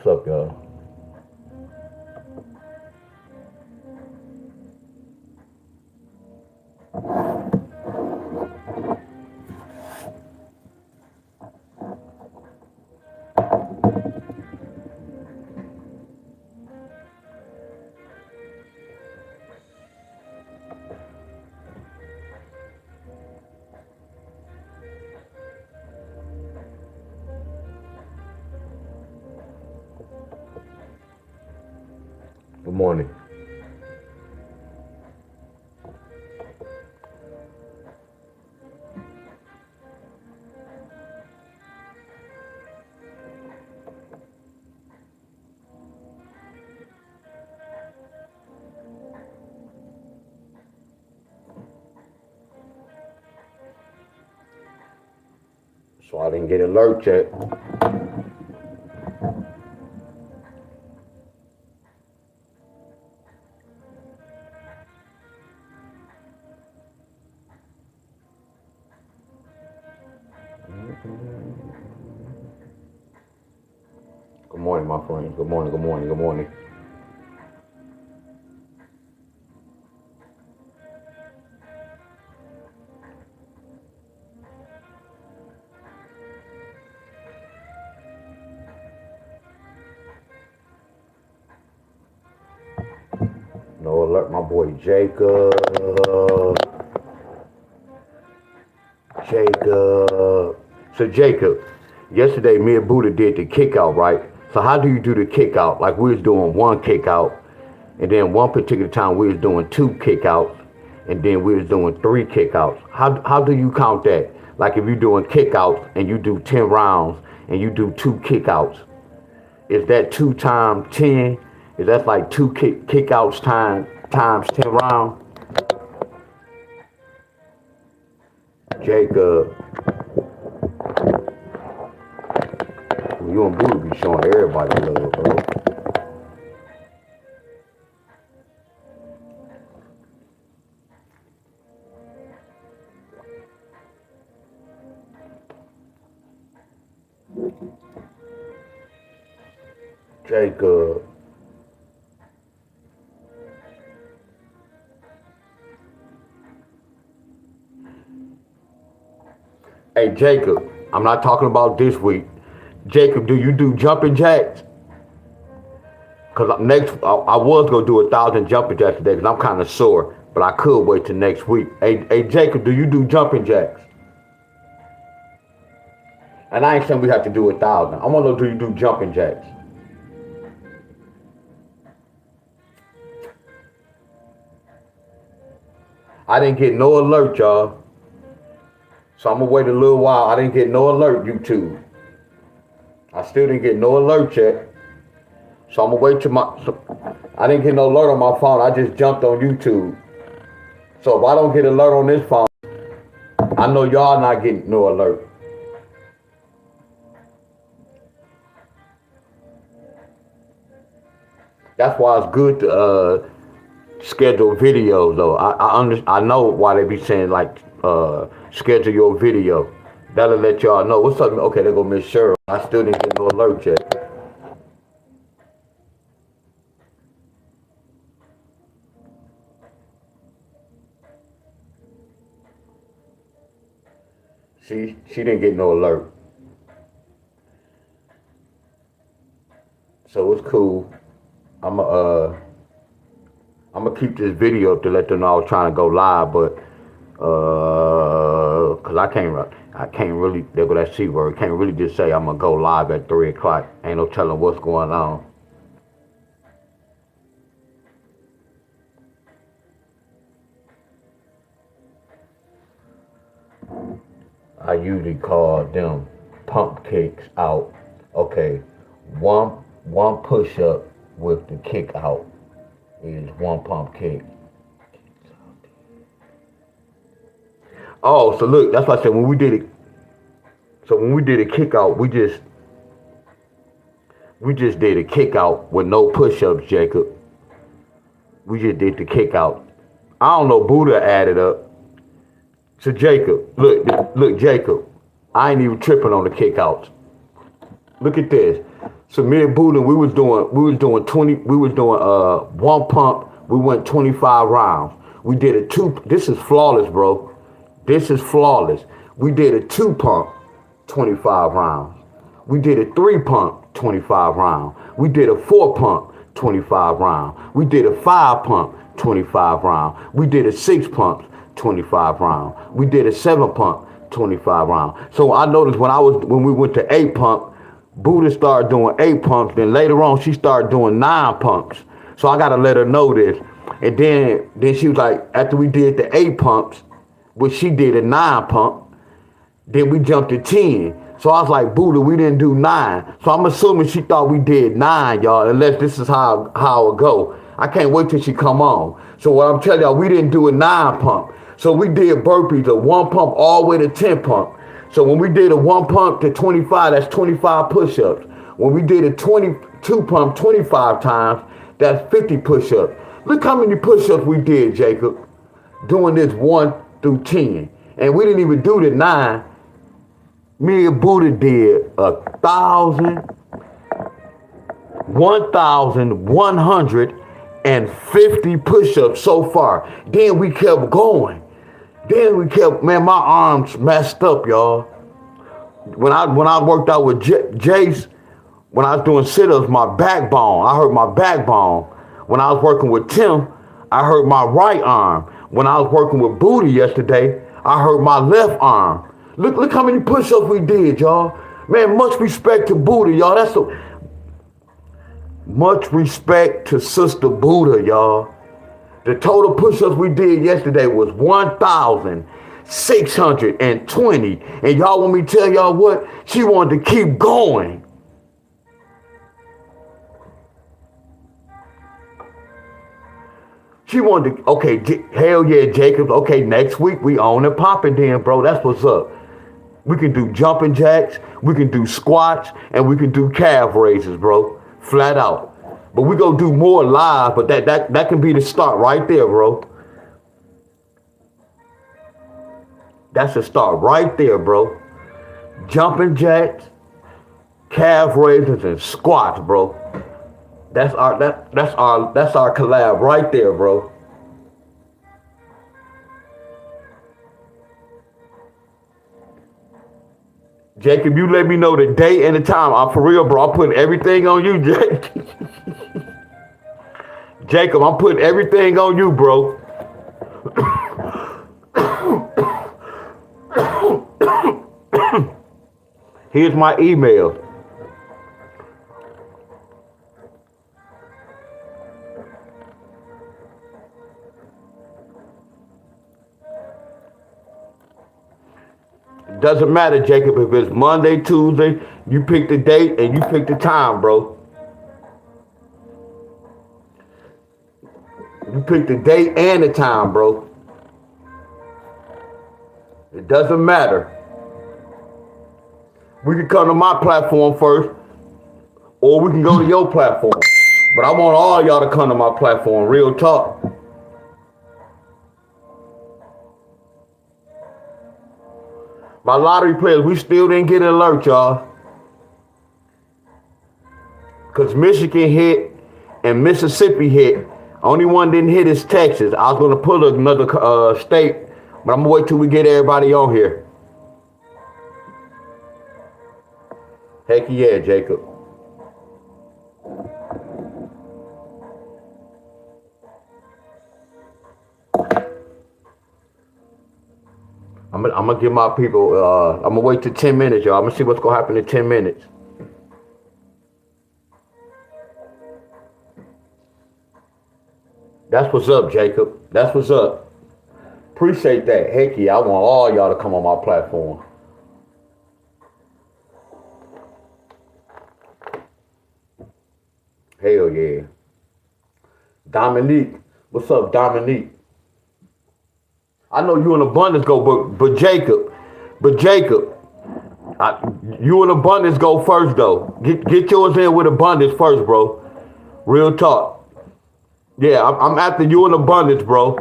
up, y'all? Good morning. So I didn't get alert yet. Good morning, my friends. Good morning, good morning, good morning. No alert, my boy Jacob. So Jacob, yesterday me and Buddha did the kick out, right? So how do you do the kick out? Like we was doing one kick out, and then one particular time we was doing two kick outs, and then we was doing three kick outs. How do you count that? Like if you're doing kick outs and you do 10 rounds and you do two kick outs, is that 2 times 10? Is that like two kick outs times 10 rounds? Jacob, you and Buddha be showing everybody love, bro. Jacob. Hey, Jacob, I'm not talking about this week. Jacob, do you do jumping jacks? Because I was going to do 1,000 jumping jacks today because I'm kind of sore, but I could wait till next week. Hey, Jacob, do you do jumping jacks? And I ain't saying we have to do 1,000. I want to know, do you do jumping jacks? I didn't get no alert, y'all. So I'm going to wait a little while. I didn't get no alert, YouTube. I still didn't get no alert yet. So I'm going to wait till I didn't get no alert on my phone. I just jumped on YouTube. So if I don't get alert on this phone, I know y'all not getting no alert. That's why it's good to schedule videos though. I know why they be saying like schedule your video. That'll let y'all know what's up. Okay, there go Miss Cheryl. I still didn't get no alert yet. She didn't get no alert. So it's cool. I'm gonna keep this video up to let them know I was trying to go live, but cause I can't really, there go that C word, can't really just say I'm gonna go live at 3 o'clock. Ain't no telling what's going on. I usually call them pump kicks out. Okay, one push up with the kick out is one pump kick. Oh, so look, that's why I said when we did it. So when we did a kick out, we just did a kick out with no push ups, Jacob. We just did the kick out. I don't know, Buddha added up. So Jacob, look, Jacob, I ain't even tripping on the kick outs. Look at this. So me and Buddha, we was doing 20, we was doing one pump, we went 25 rounds. We did a two, this is flawless, bro. This is flawless. We did a two pump, 25 rounds. We did a three pump, 25 rounds. We did a four pump, 25 rounds. We did a five pump, 25 rounds. We did a six pump, 25 rounds. We did a seven pump, 25 rounds. So I noticed when we went to eight pump, Buddha started doing eight pumps. Then later on, she started doing nine pumps. So I gotta let her know this. And then she was like, after we did the eight pumps, which she did a nine pump, then we jumped to 10. So I was like, Buddha, we didn't do nine. So I'm assuming she thought we did nine, y'all, unless this is how it go. I can't wait till she come on. So what I'm telling y'all, we didn't do a nine pump. So we did burpees, a one pump all the way to 10 pump. So when we did a one pump to 25, that's 25 push-ups. When we did a 22 pump 25 times, that's 50 push-ups. Look how many push-ups we did, Jacob, doing this 1 through 10. And we didn't even do the 9. Me and Buddha did 1,150 push-ups so far. Then we kept going. Man, my arms messed up, y'all. When I worked out with Jace, when I was doing sit-ups, I hurt my backbone. When I was working with Tim, I hurt my right arm. When I was working with Booty yesterday, I hurt my left arm. Look how many push-ups we did, y'all. Man, much respect to Buddha, y'all. Much respect to Sister Buddha, y'all. The total push-ups we did yesterday was 1,620. And y'all want me to tell y'all what? She wanted to keep going. She wanted to, okay, hell yeah, Jacob. Okay, next week we on and popping then, bro. That's what's up. We can do jumping jacks, we can do squats, and we can do calf raises, bro. Flat out. But we gonna do more live, but that can be the start right there, bro. That's the start right there, bro. Jumping jacks, calf raises, and squats, bro. That's our collab right there, bro. Jacob, you let me know the date and the time. I'm for real, bro. I'm putting everything on you, Jake. Jacob, I'm putting everything on you, bro. Here's my email. Doesn't matter, Jacob, if it's Monday, Tuesday, you pick the date and you pick the time, bro. You pick the date and the time, bro. It doesn't matter. We can come to my platform first, or we can go to your platform. But I want all y'all to come to my platform, real talk. My lottery players, we still didn't get an alert, y'all. Because Michigan hit and Mississippi hit. Only one didn't hit is Texas. I was going to put another state, but I'm going to wait till we get everybody on here. Heck yeah, Jacob. I'm gonna give my people, I'm gonna wait till 10 minutes, y'all. I'm gonna see what's gonna happen in 10 minutes. That's what's up, Jacob. That's what's up. Appreciate that. Heck yeah, I want all y'all to come on my platform. Hell yeah. Dominique. What's up, Dominique? I know you in abundance go, but Jacob, you in abundance go first though. Get yours in with abundance first, bro. Real talk. Yeah, I'm after you in abundance, bro.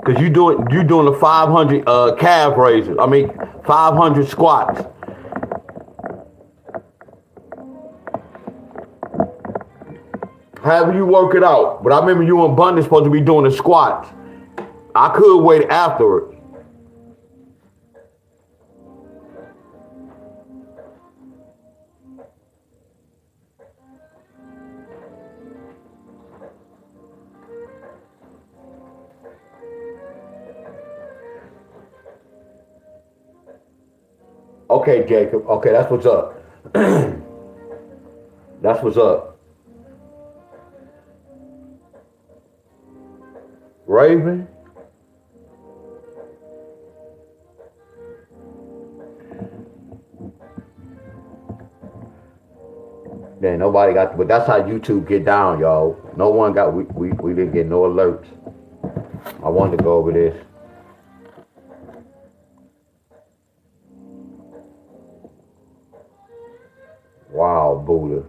Cause you doing the 500 calf raises. 500 squats. However you work it out. But I remember you and Bundy supposed to be doing the squats. I could wait afterward. Okay, Jacob. Okay, that's what's up. That's what's up. Raven. Yeah, nobody got, but that's how YouTube get down, y'all. No one got, we didn't get no alerts. I wanted to go over this. Wow, Buddha.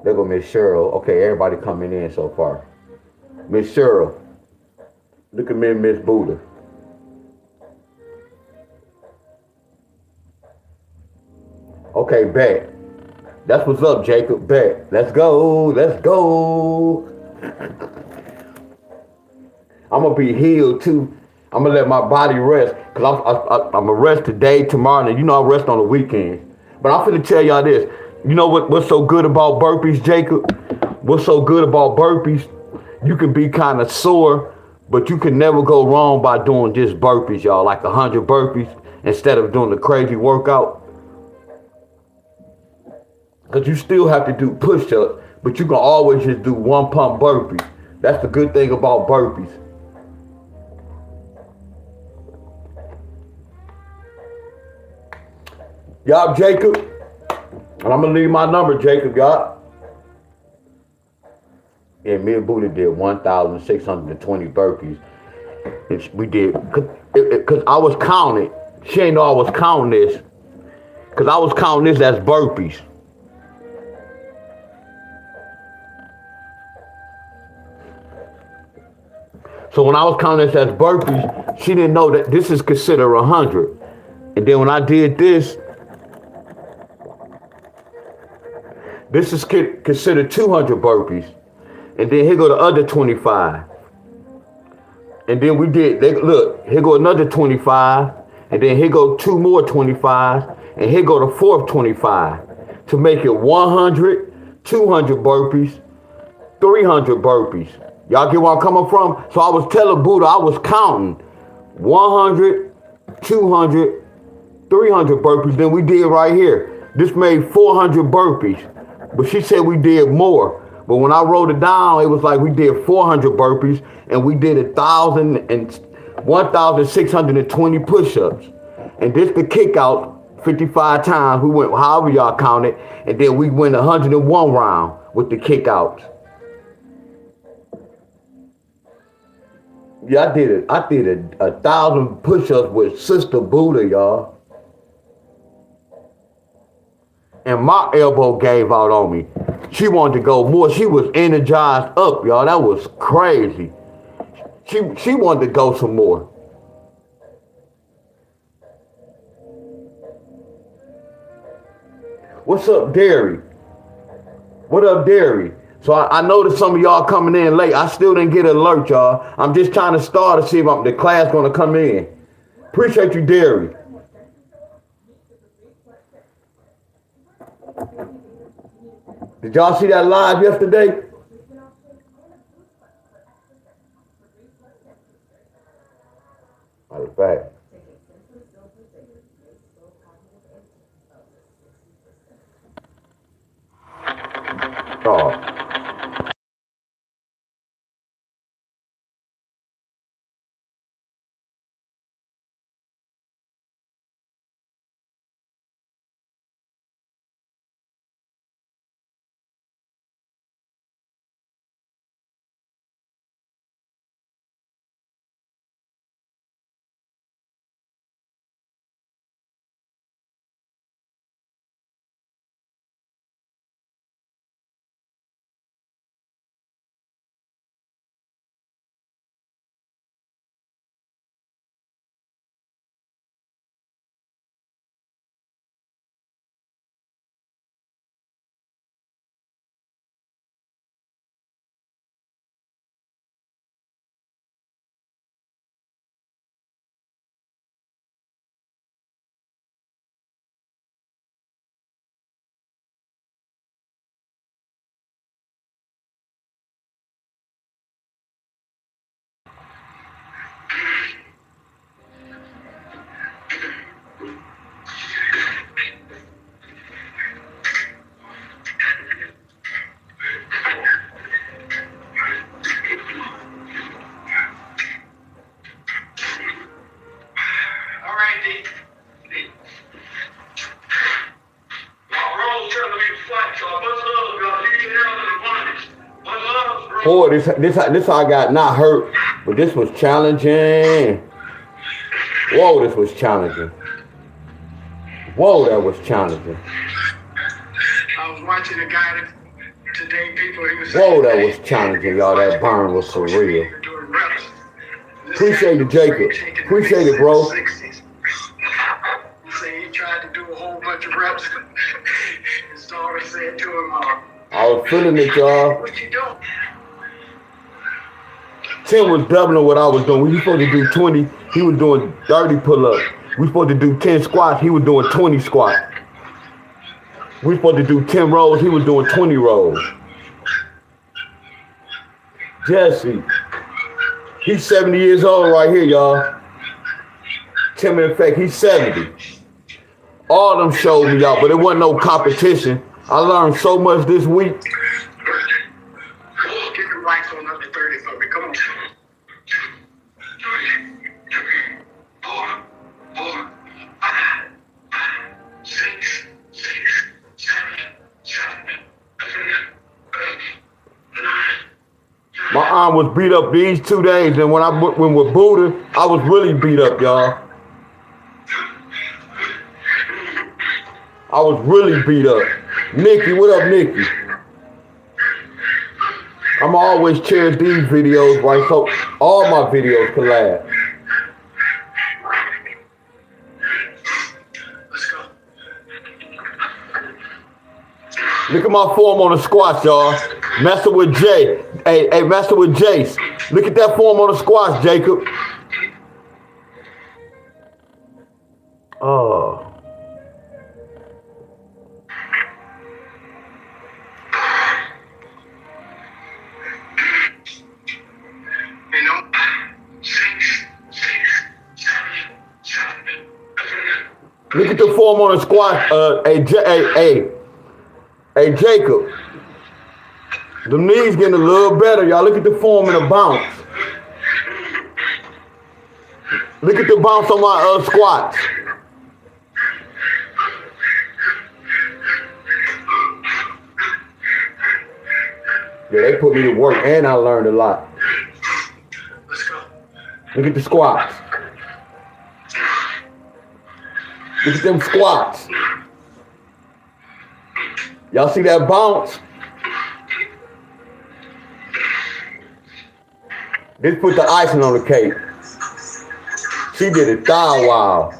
There go Miss Cheryl. Okay, everybody coming in so far. Miss Cheryl. Look at me and Miss Buddha. Okay, bet. That's what's up, Jacob. Bet. Let's go. Let's go. I'm gonna be healed too. I'm gonna let my body rest because I'm gonna rest today, tomorrow, and you know I rest on the weekends. But I'm finna tell y'all this. You know what's so good about burpees, Jacob? What's so good about burpees? You can be kind of sore, but you can never go wrong by doing just burpees, y'all. Like 100 burpees instead of doing the crazy workout. Because you still have to do push-ups, but you can always just do one pump burpees. That's the good thing about burpees. Y'all, Jacob, and I'm gonna leave my number, Jacob, y'all. Yeah, me and Buddha did 1,620 burpees. And we did, cause I was counting. She ain't know I was counting this. Cause I was counting this as burpees. So when I was counting this as burpees, she didn't know that this is considered 100. And then when I did this is considered 200 burpees. And then here go the other 25. And then we did, look, here go another 25. And then here go two more 25s. And here go the fourth 25. To make it 100, 200 burpees, 300 burpees. Y'all get where I'm coming from? So I was telling Buddha, I was counting 100, 200, 300 burpees than we did right here. This made 400 burpees. But she said we did more. But when I wrote it down, it was like we did 400 burpees and we did 1,620 push-ups. And this the kick out 55 times. We went however y'all count it. And then we went 101 round with the kick outs. Yeah, I did 1,000 push-ups with Sister Buddha, y'all. And my elbow gave out on me. She wanted to go more. She was energized up, y'all. That was crazy. She wanted to go some more. What's up, Derry? What up, Derry? So I noticed some of y'all coming in late. I still didn't get an alert, y'all. I'm just trying to start to see if the class gonna come in. Appreciate you, Derry. Did y'all see that live yesterday? Matter of fact. Oh. right, D. My bro's telling me to fight, so much love, y'all. You can handle the abundance. Much love, bro. Boy, this how I got not hurt, but this was challenging. Whoa, this was challenging. Whoa, that was challenging. I was watching a guy today, people. He was Whoa, that was challenging, y'all. That burn was for real. Appreciate it, Jacob. Appreciate it, bro. He said he tried to do a whole bunch of reps. His daughter said to him, I was feeling it, y'all. what you doing? Tim was doubling what I was doing. We supposed to do 20. He was doing 30 pull-ups. We supposed to do 10 squats. He was doing 20 squats. We supposed to do 10 rows. He was doing 20 rows. Jesse. He's 70 years old right here, y'all. Tim, in fact, he's 70. All of them showed me, y'all, but it wasn't no competition. I learned so much this week. Get the lights on up to 30 for me. Come on. 4, 5, 6, 7, 9. My arm was beat up these 2 days, and when I went with Buddha, I was really beat up, y'all. I was really beat up. Nikki, what up, Nikki? I'm always cherish these videos, right? So all my videos collab. Let's go. Look at my form on the squats, y'all. Messing with Jay. Hey, messing with Jace. Look at that form on the squats, Jacob. Oh. You know, 6, 7. Look at the form on the squat. Hey, Jacob. Them knees getting a little better, y'all. Look at the form and the bounce. Look at the bounce on my squats. Yeah, they put me to work, and I learned a lot. Let's go. Look at the squats. Look at them squats. Y'all see that bounce? This put the icing on the cake. She did a thigh wow.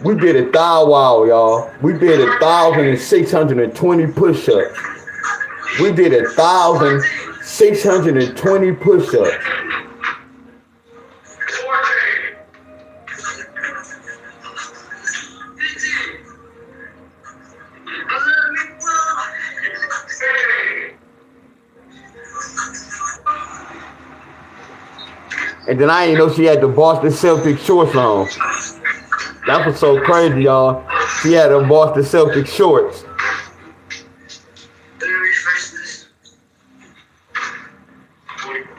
We did a thigh wow, y'all. We did 1,620 push-ups. We did 1,620 push-ups. And then I didn't know she had the Boston Celtics shorts on. That was so crazy, y'all. She had them Boston Celtics shorts.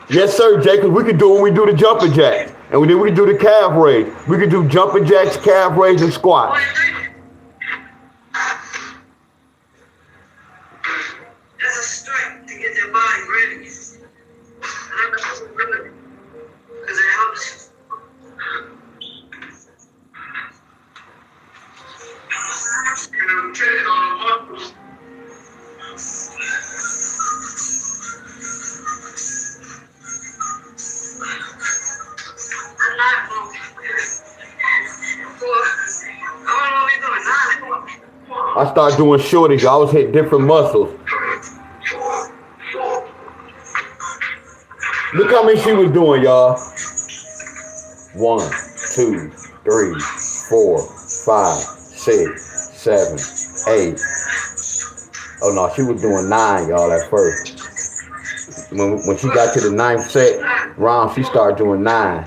Yes, sir, Jacob. We could do when we do the jumping jacks. And then we could do the calf raise. We could do jumping jacks, calf raise, and squats. That's a strength to get their body ready. Because it helps. You know, training on the muscles. I started doing shorties. I was hitting different muscles. Look how many she was doing, y'all. 1, 2, 3, 4, 5, 6, 7, 8. Oh no, she was doing 9, y'all, at first. When she got to the 9th set round, she started doing 9.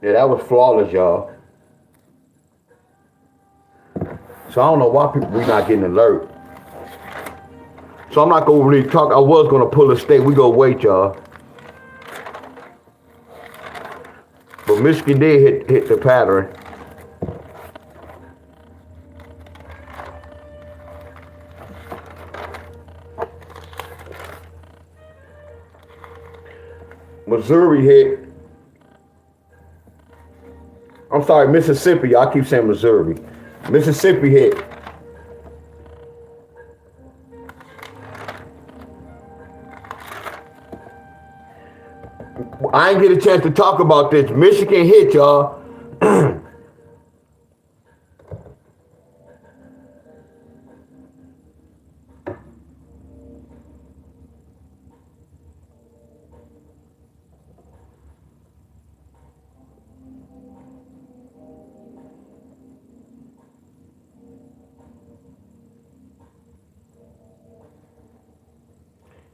Yeah, that was flawless, y'all. So I don't know why people we not getting alert. So I'm not gonna really talk. I was gonna pull a state. We gonna wait, y'all. But Michigan did hit the pattern. Missouri hit. I'm sorry, Mississippi. I keep saying Missouri. Mississippi hit. I ain't get a chance to talk about this. Michigan hit, y'all.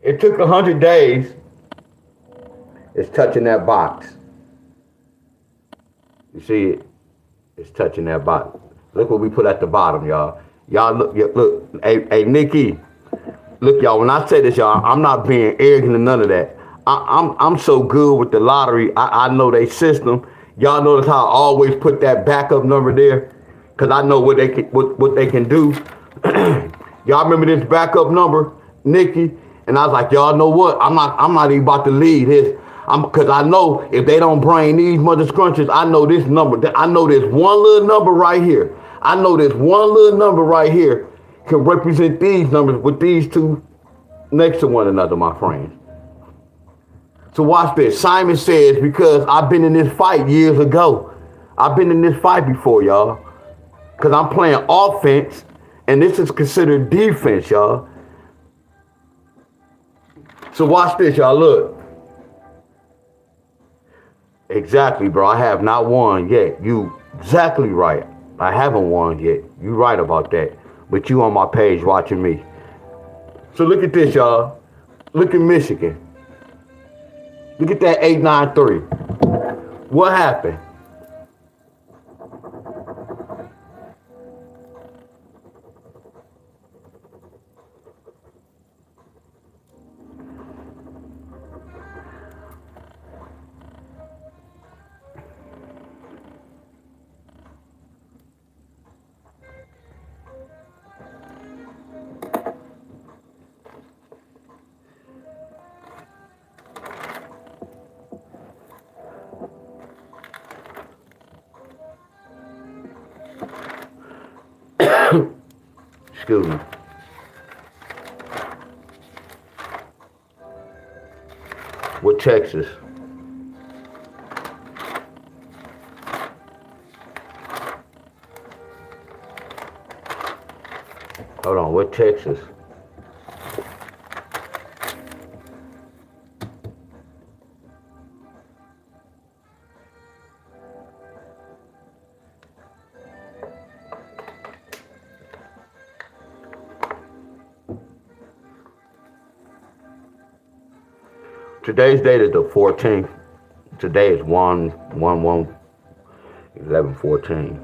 It took 100 days. It's touching that box. You see it? It's touching that box. Look what we put at the bottom, y'all. Y'all look. Hey, Nikki. Look, y'all. When I say this, y'all, I'm not being arrogant or none of that. I'm so good with the lottery. I know they system. Y'all notice how I always put that backup number there, cause I know what they can do. Y'all remember this backup number, Nikki? And I was like, y'all know what? I'm not even about to lead this. Cause I know if they don't bring these mother scrunches, I know this number. I know this one little number right here. I know this one little number right here can represent these numbers with these two next to one another, my friends. So watch this. Simon says, because I've been in this fight years ago. I've been in this fight before, y'all. Cause I'm playing offense, and this is considered defense, y'all. So watch this, y'all. Look. Exactly, bro. I have not won yet. You exactly right. I haven't won yet. You right about that. But you on my page watching me. So look at this, y'all. Look at Michigan. Look at that 893. What happened? Excuse me. With Texas. Hold on, with Texas. Today's date is the 14th. Today is 1/11/14.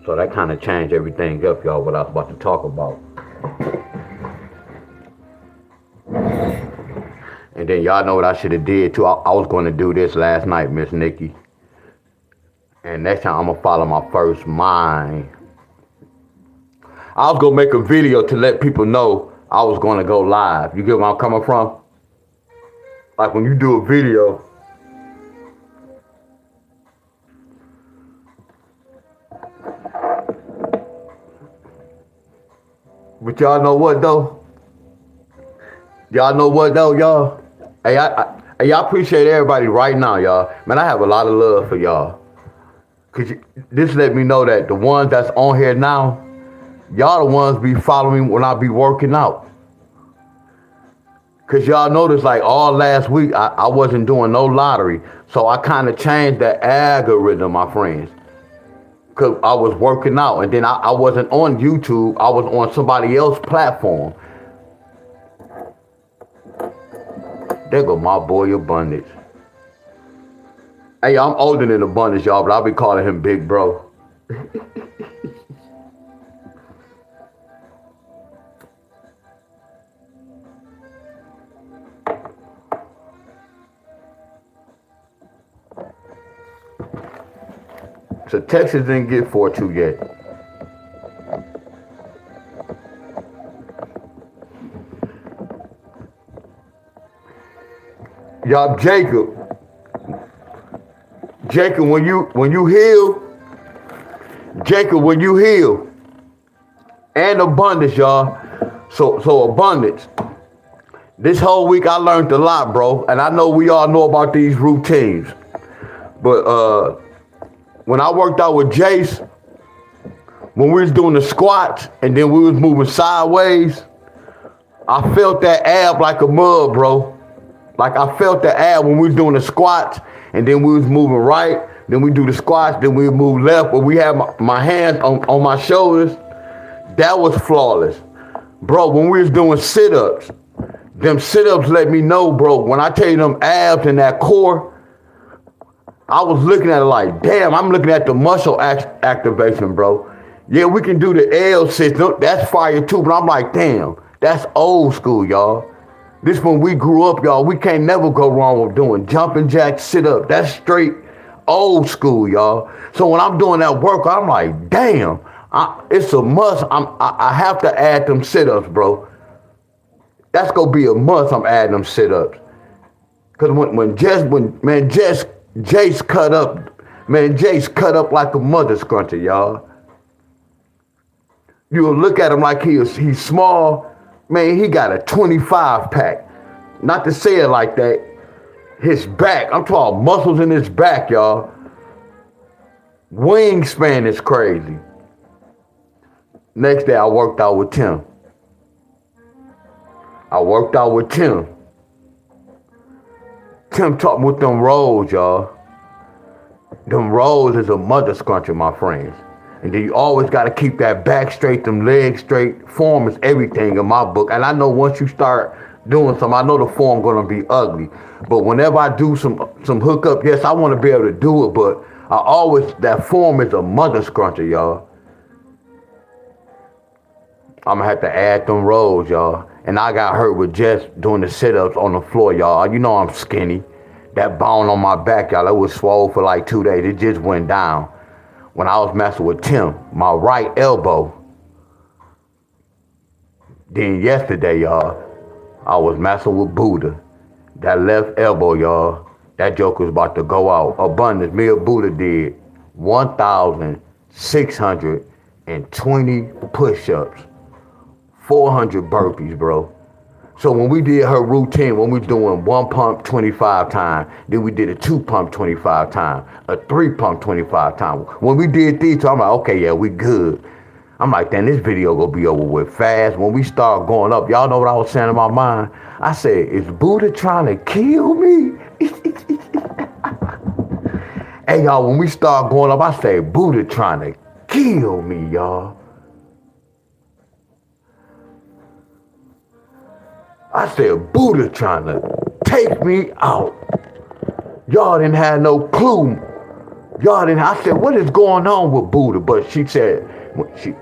So that kind of changed everything up, y'all, what I was about to talk about. And then y'all know what I should have did too. I was going to do this last night, Miss Nikki. And next time I'm going to follow my first mind. I was going to make a video to let people know I was going to go live. You get where I'm coming from? Like when you do a video. But y'all know what though? Y'all know what though, y'all? Hey, y'all appreciate everybody right now, y'all. Man, I have a lot of love for y'all. Cause this let me know that the ones that's on here now, y'all the ones be following when I be working out. Cause y'all notice like all last week, I wasn't doing no lottery. So I kind of changed the algorithm, my friends. Cause I was working out and then I wasn't on YouTube. I was on somebody else's platform. There go my boy Abundance. Hey, I'm older than Abundance, y'all, but I'll be calling him Big Bro. So Texas didn't get 4-2 yet. Y'all, Jacob, when you heal, and Abundance, y'all. So Abundance. This whole week I learned a lot, bro, and I know we all know about these routines, but when I worked out with Jace, when we was doing the squats and then we was moving sideways, I felt that ab like a mud, bro. Like I felt the ab when we was doing the squats and then we was moving right, then we do the squats, then we move left, but we had my hands on my shoulders. That was flawless. Bro, when we was doing sit-ups, them sit-ups let me know, bro, when I tell you them abs and that core, I was looking at it like, damn, I'm looking at the muscle activation, bro. Yeah, we can do the L sit, that's fire too, but I'm like, damn, that's old school, y'all. This when we grew up, y'all, we can't never go wrong with doing jumping jack, sit up. That's straight old school, y'all. So when I'm doing that work, I'm like, damn, it's a must. I have to add them sit-ups, bro. That's gonna be a must. I'm adding them sit-ups. Cause when Jace cut up like a mother scruncher, y'all. You'll look at him like he's small. Man, he got a 25 pack. Not to say it like that. His back, I'm talking muscles in his back, y'all. Wingspan is crazy. Next day, I worked out with Tim. Tim taught me with them rolls, y'all. Them rolls is a mother scruncher, my friends. And then you always got to keep that back straight, them legs straight. Form is everything in my book. And I know once you start doing something, I know the form going to be ugly. But whenever I do some hookup, yes, I want to be able to do it. But that form is a mother scruncher, y'all. I'm going to have to add them rolls, y'all. And I got hurt with Jess doing the sit-ups on the floor, y'all. You know I'm skinny. That bone on my back, y'all, it was swole for like 2 days. It just went down. When I was messing with Tim, my right elbow. Then yesterday, y'all, I was messing with Buddha. That left elbow, y'all, that joke was about to go out. Abundance, me and Buddha did 1,620 push-ups, 400 burpees, bro. So when we did her routine, when we doing 1 pump 25 times, then we did a 2 pump 25 times, a 3 pump 25 times. When we did these, I'm like, okay, yeah, we good. I'm like, damn, this video gonna be over with fast. When we start going up, y'all know what I was saying in my mind? I said, is Buddha trying to kill me? Hey, y'all, when we start going up, I say, Buddha trying to kill me, y'all. I said, Buddha trying to take me out. Y'all didn't have no clue. I said, what is going on with Buddha? But she said,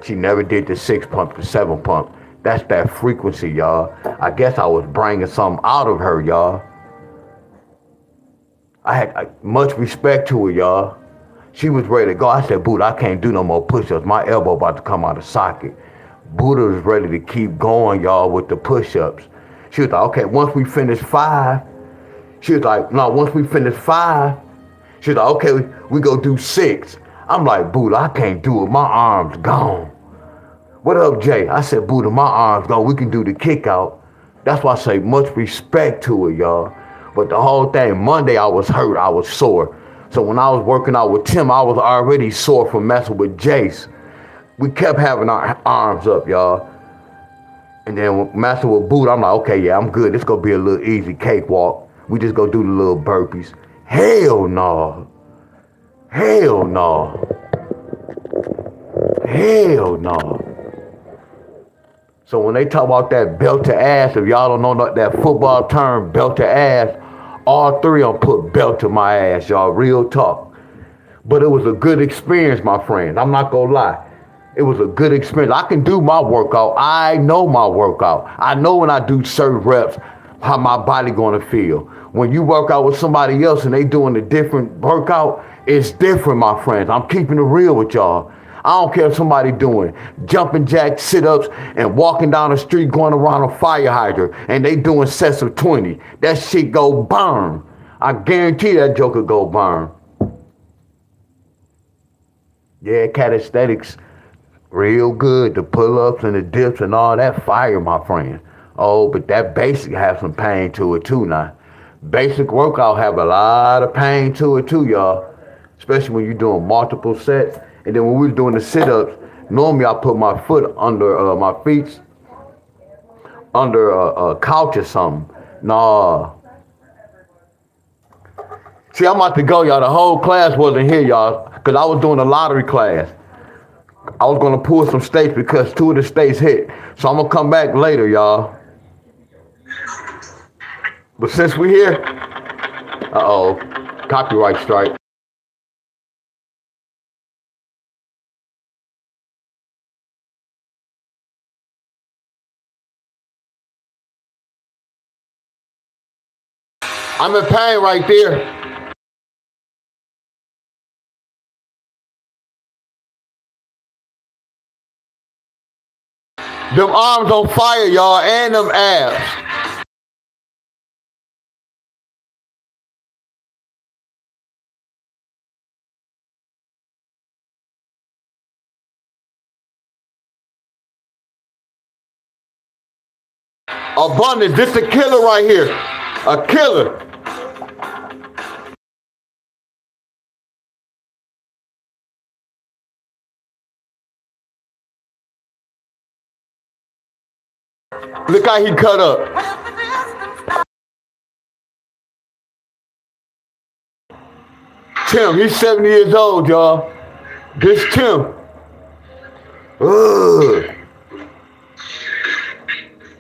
she never did the 6 pump, the 7 pump. That's that frequency, y'all. I guess I was bringing something out of her, y'all. I had much respect to her, y'all. She was ready to go. I said, Buddha, I can't do no more push-ups. My elbow about to come out of socket. Buddha was ready to keep going, y'all, with the push-ups. She was like, okay, once we finish 5. She was like, no, once we finish 5. She was like, okay, we go do 6. I'm like, Buddha, I can't do it. My arm's gone. What up, Jay? I said, Buddha, my arm's gone. We can do the kick out. That's why I say much respect to her, y'all. But the whole thing, Monday I was hurt. I was sore. So when I was working out with Tim, I was already sore from messing with Jace. We kept having our arms up, y'all. And then messing with Buddha, I'm like, okay, yeah, I'm good. This gonna be a little easy cakewalk. We just go do the little burpees. Hell no. Hell no. Hell no. So when they talk about that belt to ass, if y'all don't know that football term, belt to ass, all three of them put belt to my ass, y'all. Real talk. But it was a good experience, my friend. I'm not gonna lie. It was a good experience. I can do my workout. I know my workout. I know when I do certain reps, how my body gonna feel. When you work out with somebody else and they doing a different workout, it's different, my friends. I'm keeping it real with y'all. I don't care if somebody doing jumping jacks, sit-ups, and walking down the street going around a fire hydrant, and they doing sets of 20. That shit go burn. I guarantee that joker go burn. Yeah, calisthenics, real good. The pull-ups and the dips and all that fire, my friend. Oh, but that basic has some pain to it too now. Basic workout have a lot of pain to it too, y'all. Especially when you're doing multiple sets. And then when we was doing the sit-ups, normally I put my foot under my feet under a couch or something. Nah. See, I'm about to go, y'all. The whole class wasn't here, y'all, because I was doing a lottery class. I was going to pull some states because 2 of the states hit. So I'm going to come back later, y'all. But since we here, uh-oh, copyright strike. I'm in pain right there. Them arms on fire, y'all, and them abs. Abundance, this a killer right here. A killer. Look how he cut up. Tim, he's 70 years old, y'all. This Tim. Ugh.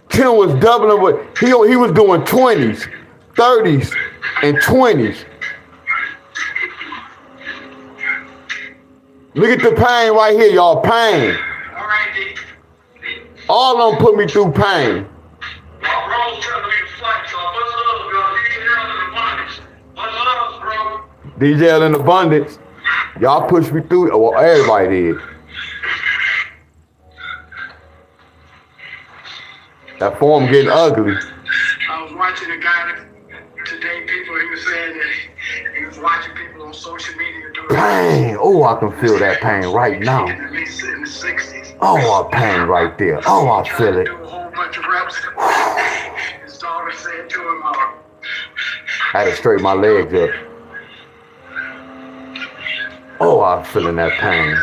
Tim was doubling what he was doing 20s, 30s, and 20s. Look at the pain right here, y'all. Pain. All right, D. All of them put me through pain. My bro's telling me to fight, so much love, bro. DJ in abundance. Much love, bro. DJ in abundance. Y'all pushed me through. Well, everybody did. That form getting ugly. I was watching a guy today, people, he was saying that he was watching people on social media doing Pain. Oh, I can feel that pain right now. in the 60s. Oh, pain right there. Oh, I feel it. Do a whole bunch of reps. His daughter said to him, I had to straighten my legs up. Oh, I'm feeling that pain.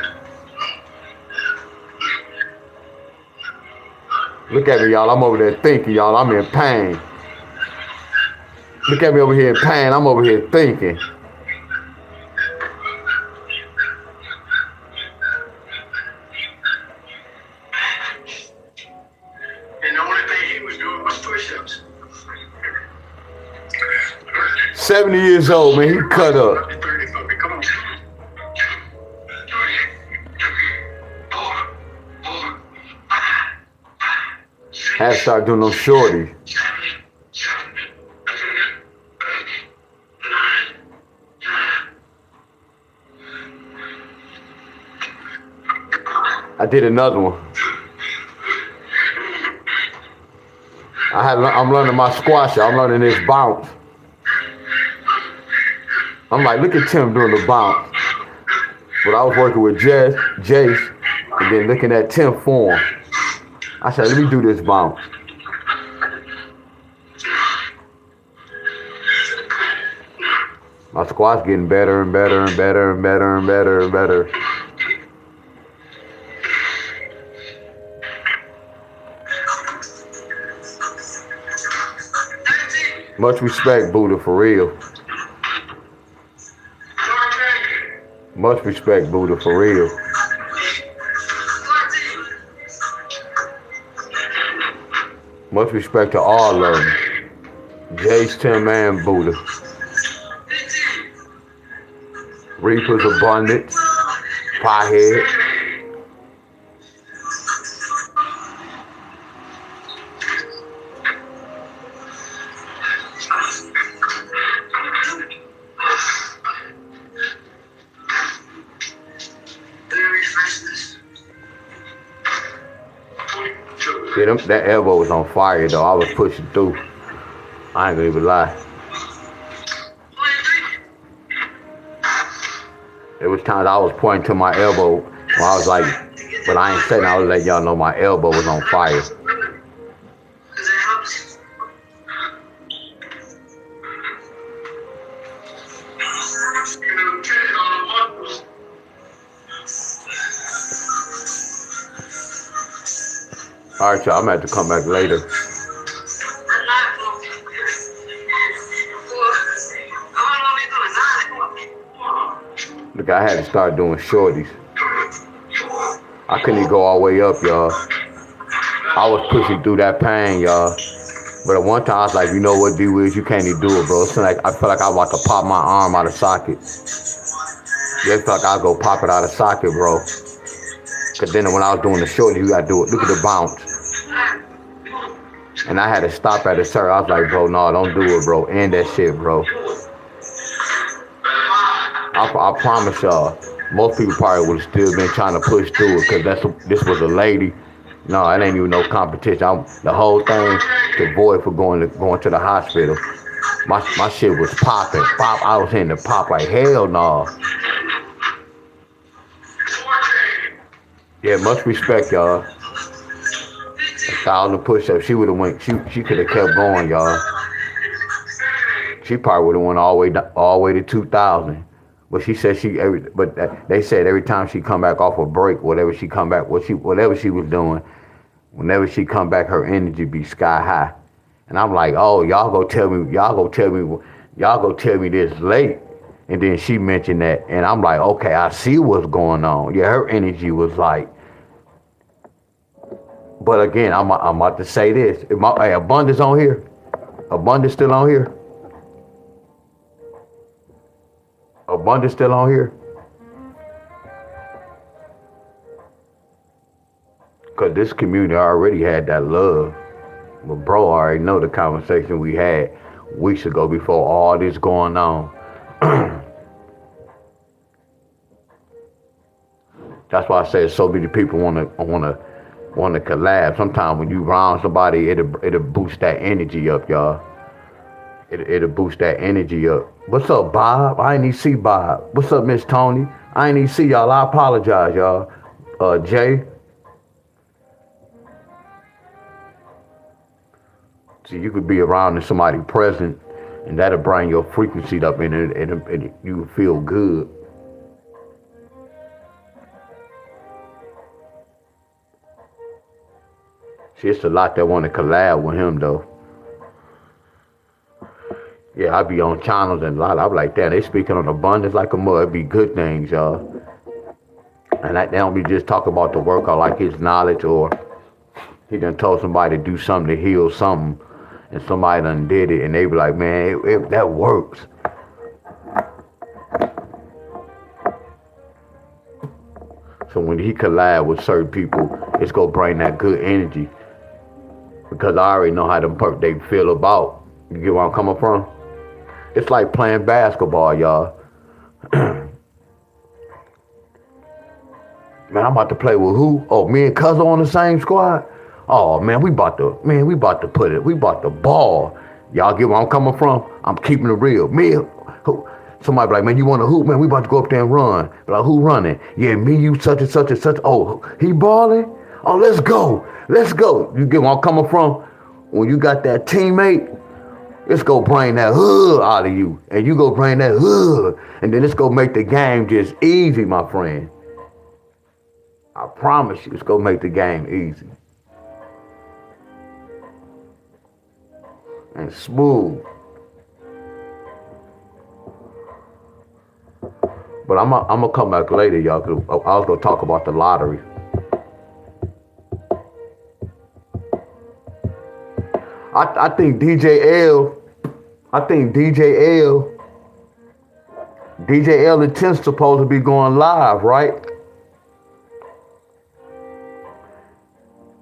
Look at me, y'all. I'm over there thinking, y'all. I'm in pain. Look at me over here in pain. I'm over here thinking. and the only thing he was doing was push-ups. 70 years old, man. He cut up. 30 for me. Come on. Had to start doing them shorties. I did another one. I'm learning my squash. I'm learning this bounce. I'm like, look at Tim doing the bounce. But I was working with Jace, and then looking at Tim form. I said, let me do this bounce. My squat's getting better and better and better and better and better and better. Much respect, Buddha, for real. Much respect, Buddha, for real. Much respect to all of them. Jace, Tim, and Buddha. Reaper's Abundance. Pothead. Yeah, that elbow was on fire though. I was pushing through. I ain't gonna even lie. There was times I was pointing to my elbow when I was like, but I ain't saying, I was letting y'all know my elbow was on fire. All right, y'all, I'm gonna have to come back later. Look, I had to start doing shorties. I couldn't even go all the way up, y'all. I was pushing through that pain, y'all. But at one time, I was like, you know what, D-Wiz, you can't even do it, bro. It's like, I feel like I was about to pop my arm out of socket. Yeah, it felt like I'll go pop it out of socket, bro. Because then when I was doing the shorty, you got to do it. Look at the bounce. And I had to stop at a certain, I was like, bro, no, don't do it, bro. End that shit, bro. I promise y'all, most people probably would have still been trying to push through it because this was a lady. No, it ain't even no competition. The whole thing to avoid for going to the hospital. My shit was popping. Pop, I was hitting the pop like hell no. Yeah, much respect, y'all. 1,000 push-ups. She would have went. She could have kept going, y'all. She probably would have went all the way to 2,000. But she said they said every time she come back off a break, whatever she come back, whatever she was doing, whenever she come back, her energy be sky high. And I'm like, oh, y'all go tell me this late. And then she mentioned that, and I'm like, okay, I see what's going on. Yeah, her energy was like. But again, I'm about to say this. Hey, Abundance on here? Abundance still on here? Abundance still on here? Because this community already had that love. But bro, I already know the conversation we had weeks ago before all this going on. That's why I said so many people want to collab. Sometimes when you around somebody, it'll boost that energy up, y'all. It'll boost that energy up. What's up, Bob? I ain't even see Bob. What's up, Miss Tony? I ain't even see y'all. I apologize, y'all. Jay. See, you could be around somebody present, and that'll bring your frequency up, and you feel good. See, it's a lot that want to collab with him, though. Yeah, I be on channels and a lot. I'm like, damn, they speaking on abundance like a mother. It be good things, y'all. And they don't be just talking about the work or like his knowledge or he done told somebody to do something to heal something and somebody done did it and they be like, man, that works. So when he collab with certain people, it's gonna bring that good energy. Because I already know how they feel about. You get where I'm coming from? It's like playing basketball, y'all. Man, I'm about to play with who? Oh, me and Cuzzo on the same squad? Oh man, we about to ball. Y'all get where I'm coming from? I'm keeping it real. Me, somebody be like, man, you want to hoop? Man, we about to go up there and run. Like, who running? Yeah, me, you, such and such and such. Oh, he balling? Oh, let's go. Let's go. You get where I'm coming from? When you got that teammate, it's gonna bring that out of you. And you go bring that and then it's gonna make the game just easy, my friend. I promise you, it's gonna make the game easy. And smooth. But I'm gonna come back later, y'all, because I was gonna talk about the lottery. I think DJ L and Tim's supposed to be going live, right?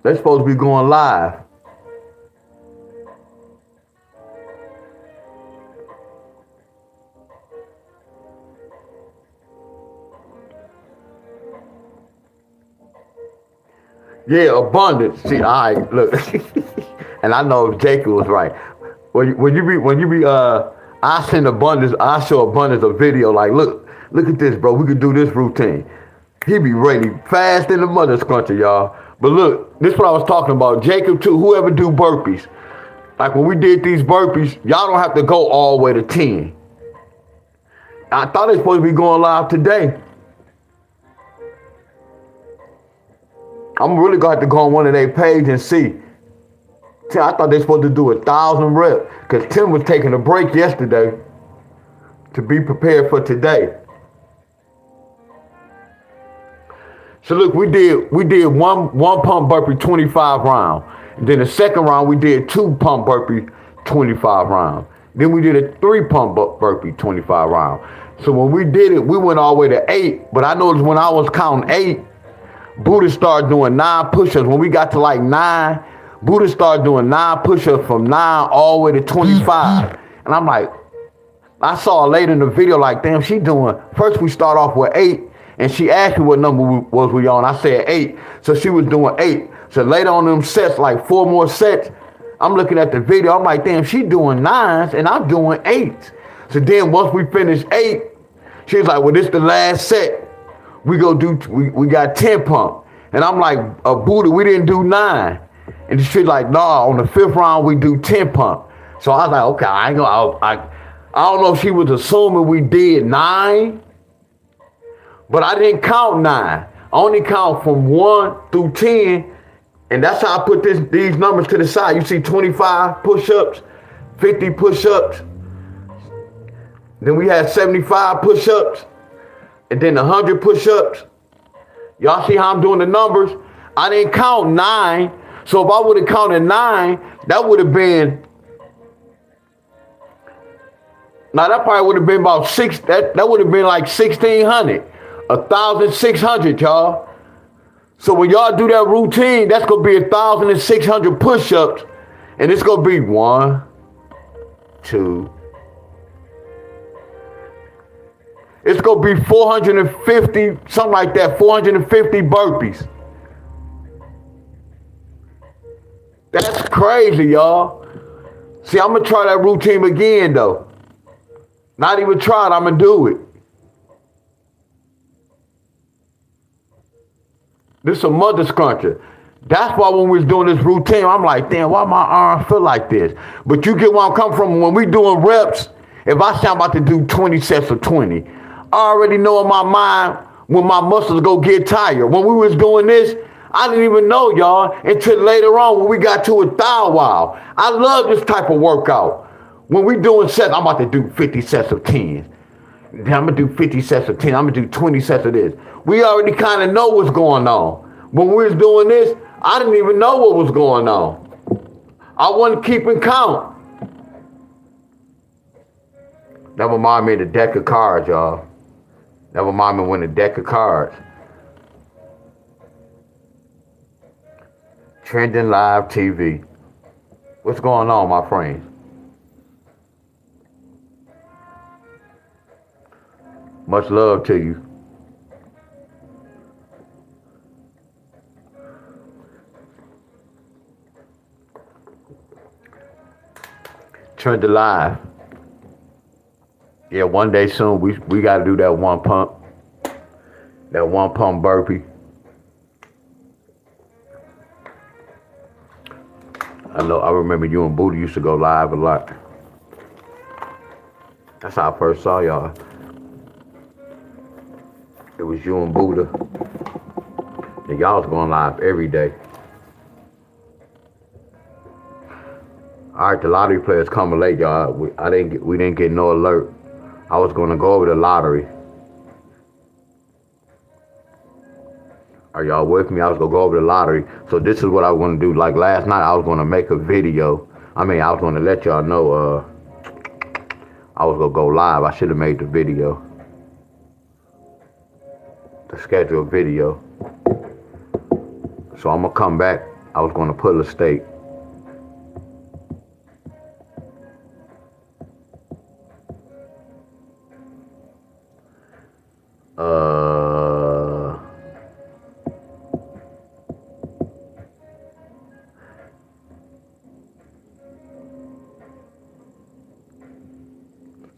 They're supposed to be going live. Yeah, abundance. See, all right, look. And I know Jacob was right. When you be I send abundance, I show abundance a video like, look at this, bro. We could do this routine. He be ready fast in the mother scruncher, y'all. But look, this is what I was talking about. Jacob too, whoever do burpees. Like when we did these burpees, y'all don't have to go all the way to 10. I thought they supposed to be going live today. I'm really gonna have to go on one of their page and see. I thought they supposed to do 1,000 reps because Tim was taking a break yesterday to be prepared for today. So look, we did one pump burpee 25 round. Then the second round we did 2 pump burpee 25 round. Then we did a 3 pump burpee 25 round. So when we did it, we went all the way to 8. But I noticed when I was counting 8, Buddha started doing 9 push-ups. When we got to like 9, Buddha started doing 9 push-ups from 9 all the way to 25. And I'm like, I saw her later in the video like, damn, she doing, first we start off with 8. And she asked me what number was we on. I said 8. So she was doing 8. So later on them sets, like 4 more sets, I'm looking at the video. I'm like, damn, she doing 9s and I'm doing 8s. So then once we finished 8, she was like, well, this the last set. We got 10 pump. And I'm like, Buddha, we didn't do 9. And she's like, nah, on the 5th round, we do 10 pump. So I was like, okay, I don't know if she was assuming we did 9. But I didn't count 9. I only count from 1 through 10. And that's how I put these numbers to the side. You see 25 push-ups, 50 push-ups. Then we had 75 push-ups. And then 100 push-ups. Y'all see how I'm doing the numbers? I didn't count 9. So if I would have counted 9, that would have been, now that probably would have been about 6, that would have been like 1,600. 1,600, y'all. So when y'all do that routine, that's gonna be 1,600 push-ups, and it's gonna be 1, 2. It's gonna be 450, something like that, 450 burpees. That's crazy, y'all. See, I'm gonna try that routine again, though. Not even try it, I'm gonna do it. This is a mother scruncher. That's why when we was doing this routine, I'm like, damn, why my arm feel like this? But you get where I'm coming from. When we doing reps, if I say I'm about to do 20 sets of 20, I already know in my mind when my muscles go get tired. When we was doing this, I didn't even know, y'all, until later on when we got to a thou wow. I love this type of workout. When we doing sets, I'm about to do 50 sets of 10. Then I'm going to do 50 sets of 10. I'm going to do 20 sets of this. We already kind of know what's going on. When we was doing this, I didn't even know what was going on. I wasn't keeping count. That reminded me of the deck of cards, y'all. That reminded me of when the deck of cards. Trending Live TV. What's going on, my friends? Much love to you. Trending Live. Yeah, one day soon we got to do that 1 pump. That 1 pump burpee. I remember you and Buddha used to go live a lot. That's how I first saw y'all. It was you and Buddha. And y'all was going live every day. All right, the lottery players coming late, y'all. We didn't get no alert. I was going to go over the lottery. Are y'all with me? I was going to go over the lottery. So this is what I was going to do. Like last night, I was going to make a video I mean, I was gonna let y'all know. I was gonna go live. I should have made the video, the scheduled video. So I'm gonna come back. I was gonna pull a steak.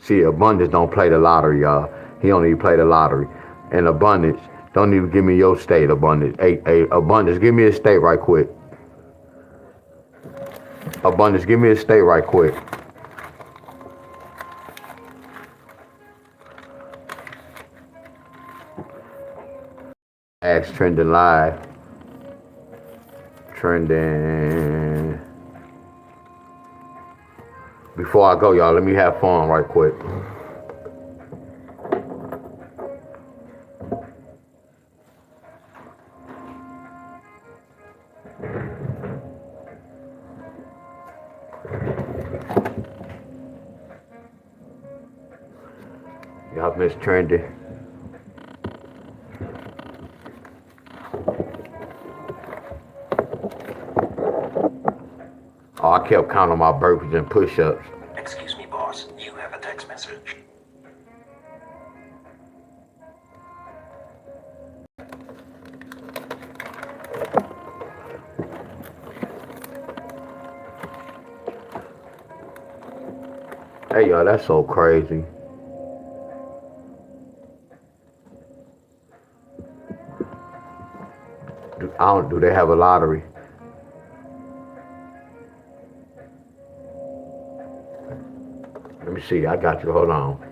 See, Abundance don't play the lottery, y'all. He don't even play the lottery. And Abundance, don't even give me your state, Abundance. Hey, Abundance, give me a state right quick. Abundance, give me a state right quick. Ads trending live. Trending. Before I go, y'all, let me have fun right quick. Y'all miss Trendy. Oh, I kept counting my burpees and push-ups. Excuse me, boss. You have a text message. Hey, y'all, that's so crazy. Do they have a lottery? Let me see. I got you. Hold on.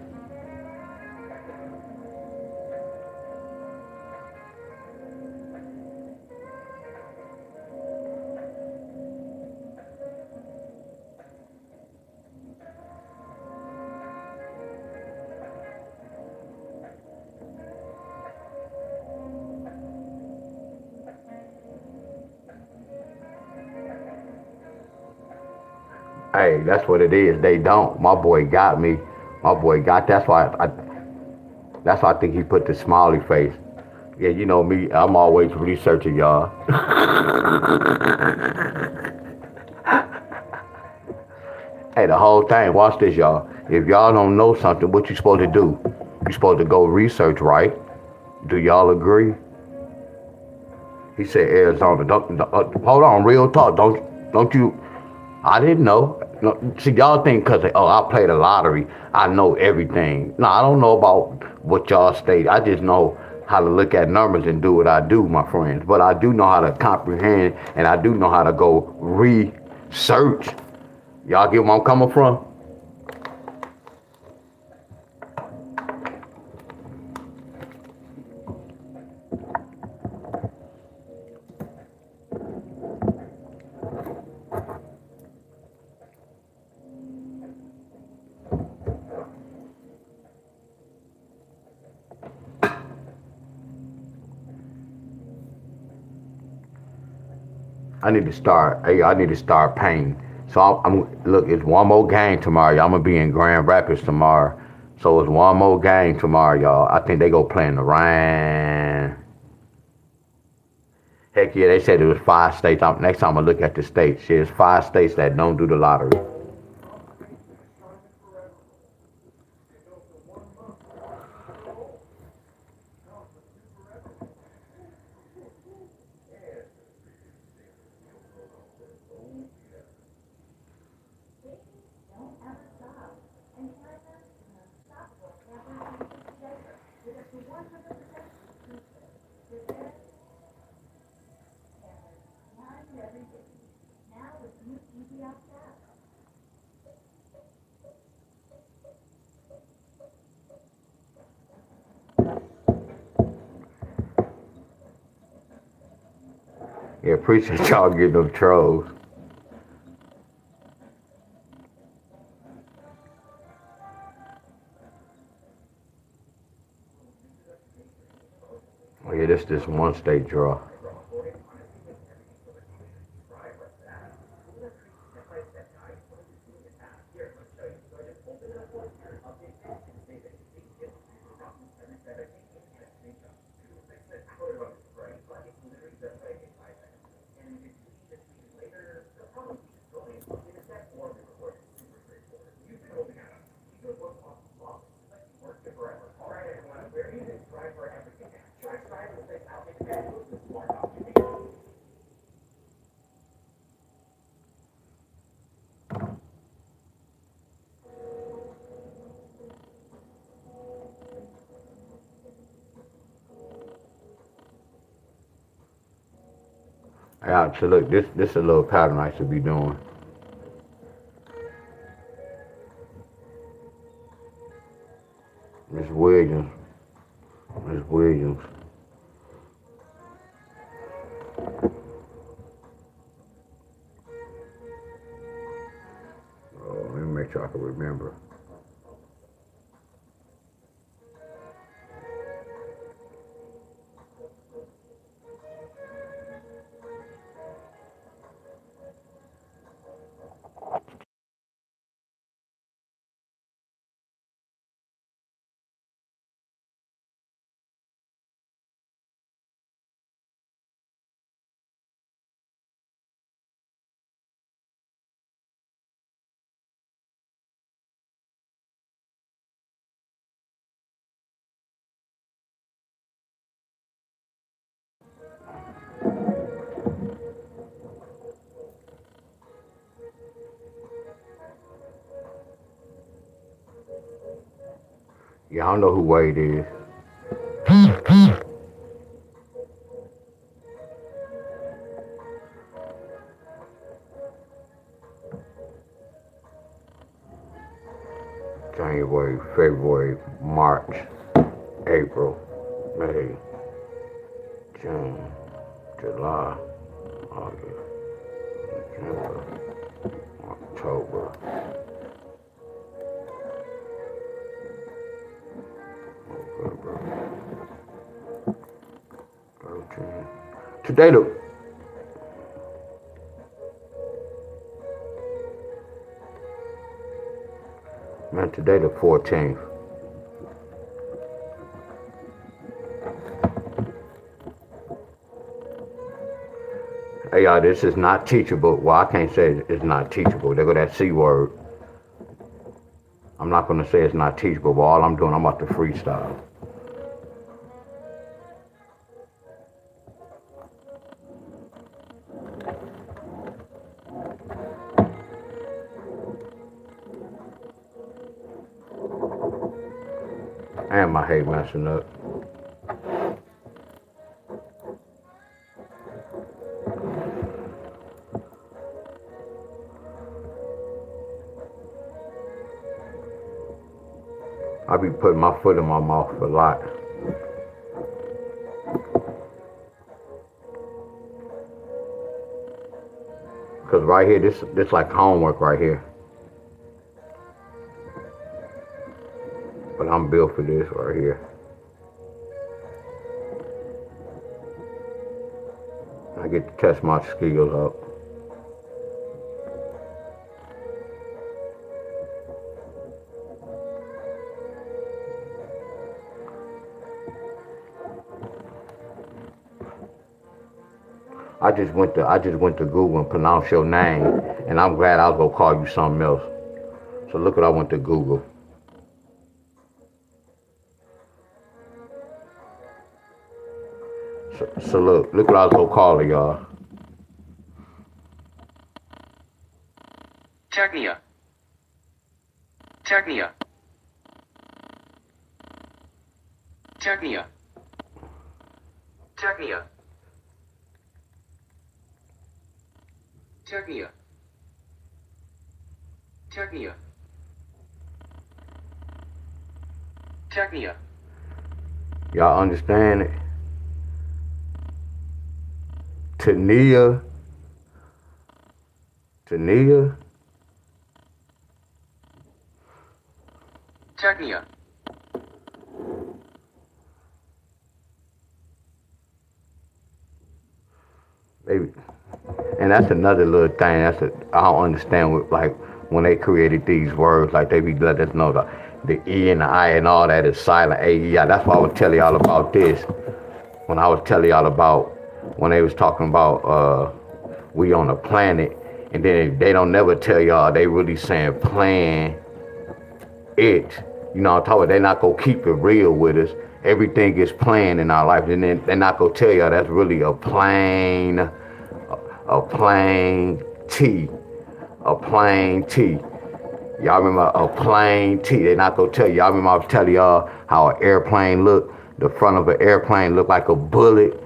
Hey, that's what it is. They don't. My boy got me. My boy got. That's why I think he put the smiley face. Yeah, you know me. I'm always researching, y'all. Hey, the whole thing. Watch this, y'all. If y'all don't know something, what you supposed to do? You supposed to go research, right? Do y'all agree? He said Arizona. Hold on, real talk. Don't you? I didn't know. No, see, y'all think because I play the lottery, I know everything. No, I don't know about what y'all state. I just know how to look at numbers and do what I do, my friends. But I do know how to comprehend, and I do know how to go research. Y'all get where I'm coming from? I need to start. Hey, I need to start paying. So I'm look. It's one more game tomorrow. Y'all. I'm gonna be in Grand Rapids tomorrow. So it's one more game tomorrow, y'all. I think they go play in the rain. Heck yeah, they said it was 5 states. Next time I look at the states, there's 5 states that don't do the lottery. Yeah, appreciate y'all getting them trolls. Oh yeah, this one state draw. Yeah, so look, this is a little pattern I should be doing. Miss Williams. Miss Williams. Oh, let me make sure I can remember. Yeah, I don't know who Wade is. January, February, March, April, May, June, July, August, September, October, November, 13. Today the today the 14th. Hey y'all, this is not teachable. Well, I can't say it's not teachable. There go that C word. I'm not gonna say it's not teachable, but all I'm doing, I'm about to freestyle. And my head messing up. I be putting my foot in my mouth a lot. Cause right here, this like homework right here. But I'm built for this right here. I get to test my skills up. I just went to Google and pronounced your name, and I'm glad I was gonna call you something else. So look what I went to Google. So look what I was gonna call it, y'all. Technia. Technia. Technia. Technia. Technia. Technia. Technia. Y'all understand it? Tania. Tania. Technia. Maybe. And that's another little thing. I don't understand with like when they created these words, like they be letting us know the E and the I and all that is silent. A-E-I. That's why I was telling y'all about this. When I was telling y'all about when they was talking about we on a planet, and then they don't never tell y'all they really saying plan it. You know, I'm talking about they not gonna keep it real with us. Everything is planned in our life, and then they're not gonna tell y'all that's really a plain T, a plain T. Y'all remember a plain T? They're not gonna tell you. Y'all remember I was telling y'all how an airplane look. The front of an airplane look like a bullet.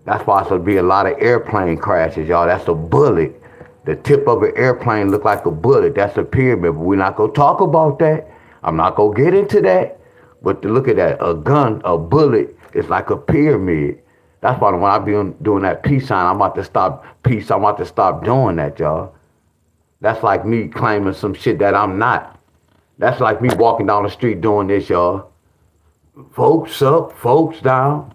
That's why it's gonna be a lot of airplane crashes, y'all. That's a bullet. The tip of an airplane look like a bullet. That's a pyramid. But we're not gonna talk about that. I'm not gonna get into that. But to look at that, a gun, a bullet, is like a pyramid. That's why when I be doing that peace sign, I'm about to stop peace. I'm about to stop doing that, y'all. That's like me claiming some shit that I'm not. That's like me walking down the street doing this, y'all. Folks up, folks down.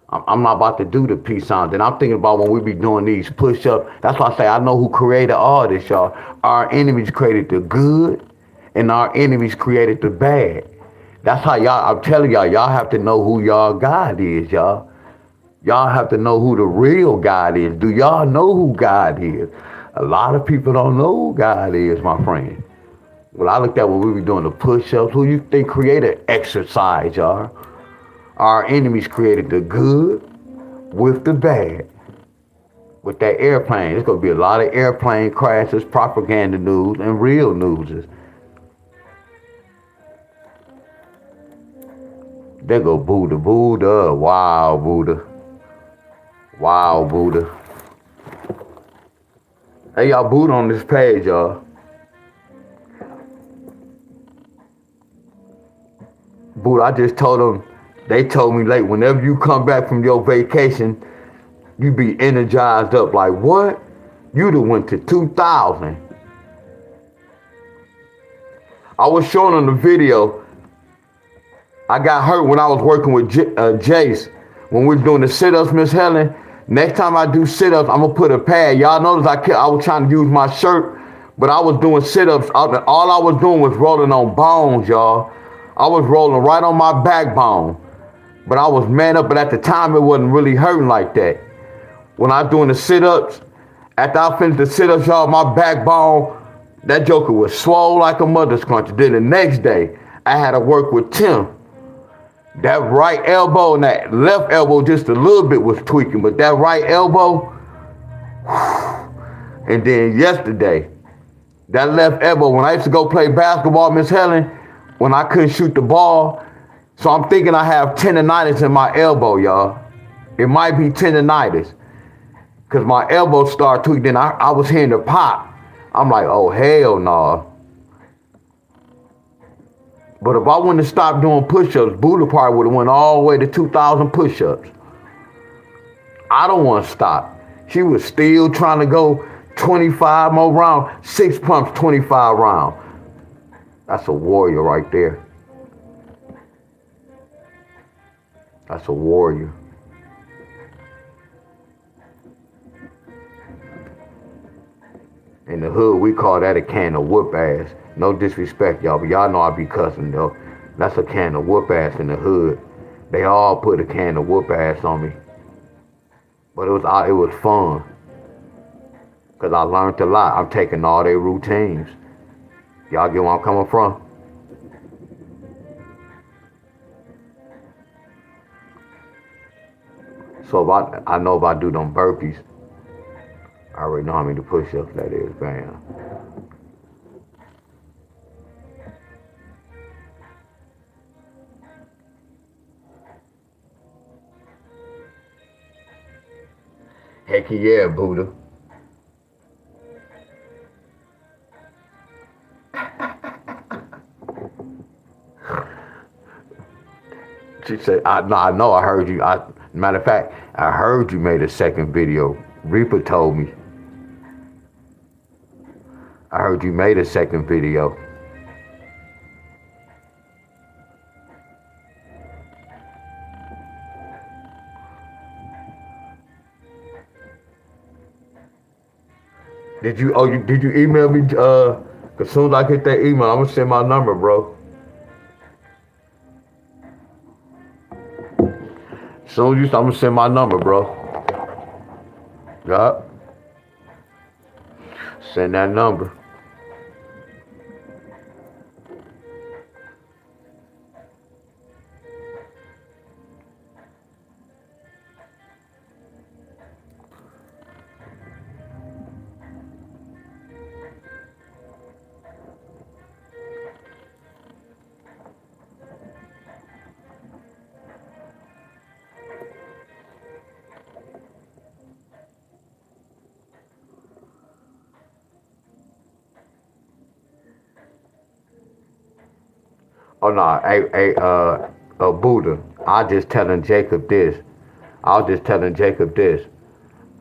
I'm not about to do the peace sign. Then I'm thinking about when we be doing these push-ups. That's why I say I know who created all this, y'all. Our enemies created the good, and our enemies created the bad. That's how y'all, I'm telling y'all have to know who y'all God is, y'all. Y'all have to know who the real God is. Do y'all know who God is? A lot of people don't know who God is, my friend. Well, I looked at when we were doing the push-ups. Who you think created exercise, y'all? Our enemies created the good with the bad. With that airplane, there's going to be a lot of airplane crashes, propaganda news, and real news. They go Buddha, Buddha, wow, Buddha. Wow, Buddha. Hey, y'all, Buddha on this page, y'all. Buddha, I just told them, they told me late, whenever you come back from your vacation, you be energized up. Like, what? You done went to 2000. I was showing on the video, I got hurt when I was working with Jace. When we were doing the sit-ups, Miss Helen, next time I do sit-ups, I'm going to put a pad. Y'all notice I was trying to use my shirt, but I was doing sit-ups. All I was doing was rolling on bones, y'all. I was rolling right on my backbone. But I was man up, but at the time, it wasn't really hurting like that. When I was doing the sit-ups, after I finished the sit-ups, y'all, my backbone, that joker was swole like a mother's cruncher. Then the next day, I had to work with Tim. That right elbow and that left elbow just a little bit was tweaking, but that right elbow, and then yesterday, that left elbow, when I used to go play basketball, Miss Helen, when I couldn't shoot the ball, so I'm thinking I have tendonitis in my elbow, y'all. It might be tendonitis, because my elbow started tweaking, then I was hearing the pop. I'm like, oh, hell no. But if I wouldn't have stopped doing push-ups, Buddha probably would have went all the way to 2,000 push-ups. I don't want to stop. She was still trying to go 25 more rounds, 6 pumps, 25 rounds. That's a warrior right there. That's a warrior. In the hood, we call that a can of whoop ass. No disrespect, y'all, but y'all know I be cussing, though. That's a can of whoop ass in the hood. They all put a can of whoop ass on me. But it was fun. Because I learned a lot. I'm taking all their routines. Y'all get where I'm coming from? So if I know if I do them burpees, I already know how many push-ups that is, bam. Heck yeah, Buddha. She said, I know I heard you. Matter of fact, I heard you made a second video. Reaper told me. I heard you made a second video. Did you email me? As soon as I get that email, I'm gonna send my number, bro. As soon as I'm gonna send my number, bro. Yup. Send that number. Oh no, Buddha. I was just telling Jacob this. I was just telling Jacob this.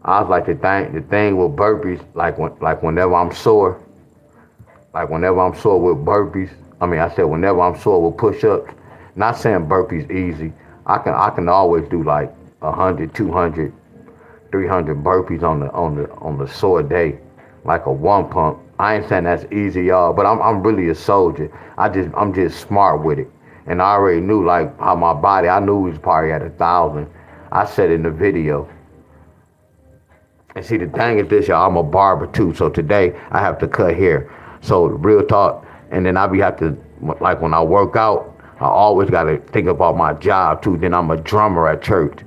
I was like the thing with burpees, like whenever I'm sore, with burpees. I mean, I said whenever I'm sore with push-ups. Not saying burpees easy. I can always do like 100, 200, 300 burpees on the sore day, like a one pump. I ain't saying that's easy, y'all, but I'm really a soldier. I'm just smart with it, and I already knew like how my body. I knew it was probably at 1,000. I said in the video. And see, the thing is this, y'all, I'm a barber too. So today I have to cut hair. So real talk. And then I be have to, like when I work out, I always got to think about my job too. Then I'm a drummer at church.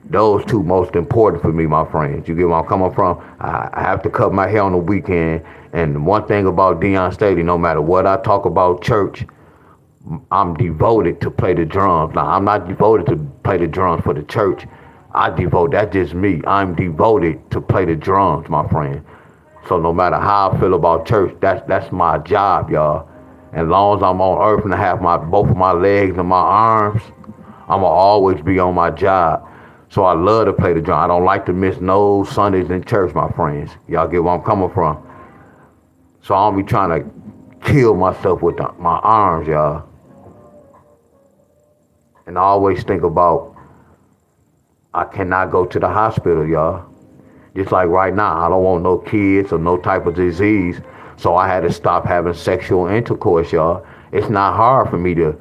Those two most important for me, my friends. You get where I'm coming from? I have to cut my hair on the weekend. And one thing about Deon Staley, no matter what I talk about church, I'm devoted to play the drums. Now, I'm not devoted to play the drums for the church. That's just me. I'm devoted to play the drums, my friend. So no matter how I feel about church, that's my job, y'all. As long as I'm on earth and I have both of my legs and my arms, I'ma always be on my job. So I love to play the drum. I don't like to miss no Sundays in church, my friends. Y'all get where I'm coming from. So I don't be trying to kill myself with my arms, y'all. And I always think about I cannot go to the hospital, y'all. Just like right now, I don't want no kids or no type of disease. So I had to stop having sexual intercourse, y'all. It's not hard for me to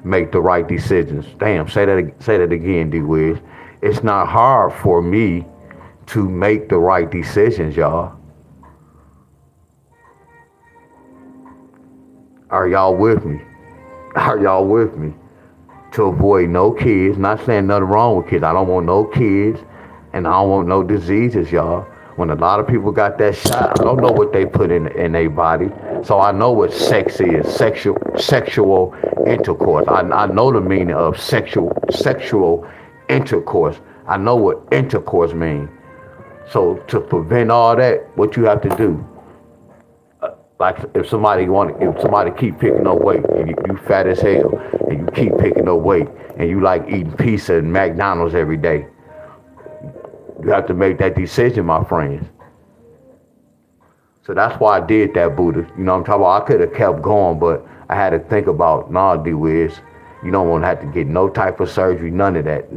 make the right decisions. Damn, say that again, D Wiz. It's not hard for me to make the right decisions, y'all. Are y'all with me? Are y'all with me? To avoid no kids. Not saying nothing wrong with kids. I don't want no kids, and I don't want no diseases, y'all. When a lot of people got that shot, I don't know what they put in their body. So I know what sex is, sexual intercourse. I know the meaning of sexual intercourse. I know what intercourse means. So to prevent all that, what you have to do, like if somebody keep picking up weight, and you fat as hell, and you keep picking up weight, and you like eating pizza and McDonald's every day, you have to make that decision, my friends. So that's why I did that, Buddha. You know what I'm talking about? I could have kept going, but I had to think about, nah, D-Wiz, you don't want to have to get no type of surgery, none of that.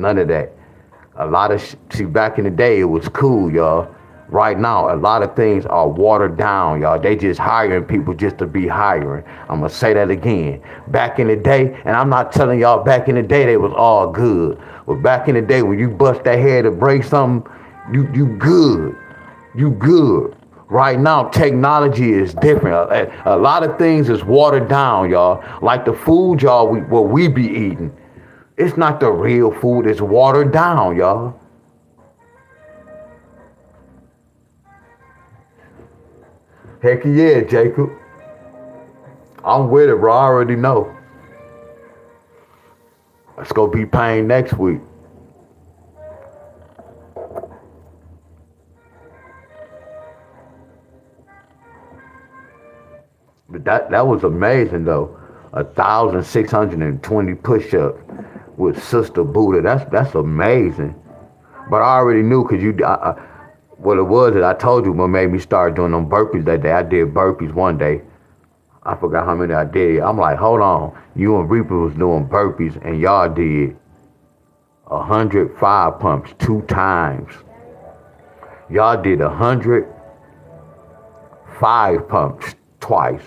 A lot of, see, back in the day, it was cool, y'all. Right now, a lot of things are watered down, y'all. They just hiring people just to be hiring. I'm going to say that again. Back in the day, and I'm not telling y'all back in the day they was all good. But back in the day, when you bust that head to break something, you good. You good. Right now, technology is different. A lot of things is watered down, y'all. Like the food, y'all, what we be eating. It's not the real food. It's watered down, y'all. Heck yeah, Jacob. I'm with it, bro. I already know. Let's go be pain next week. But that was amazing though. 1,620 push-ups with Sister Buddha. That's amazing. But I already knew because what it was that I told you what made me start doing them burpees that day. I did burpees one day. I forgot how many I did. I'm like, hold on. You and Reaper was doing burpees and y'all did 105 pumps 2 times. Y'all did 105 pumps twice.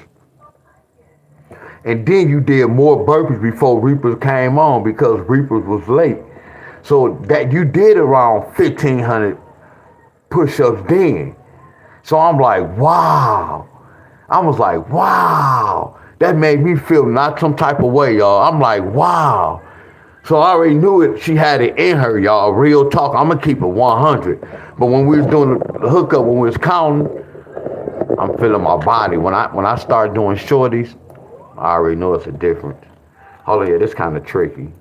And then you did more burpees before Reapers came on because Reapers was late. So that you did around 1,500 push-ups then. So I'm like, wow. I was like, wow. That made me feel not some type of way, y'all. I'm like, wow. So I already knew it. She had it in her, y'all. Real talk. I'm going to keep it 100. But when we was doing the hookup, when we was counting, I'm feeling my body. When I start doing shorties, I already know it's a difference. Hold on, yeah, this kind of tricky.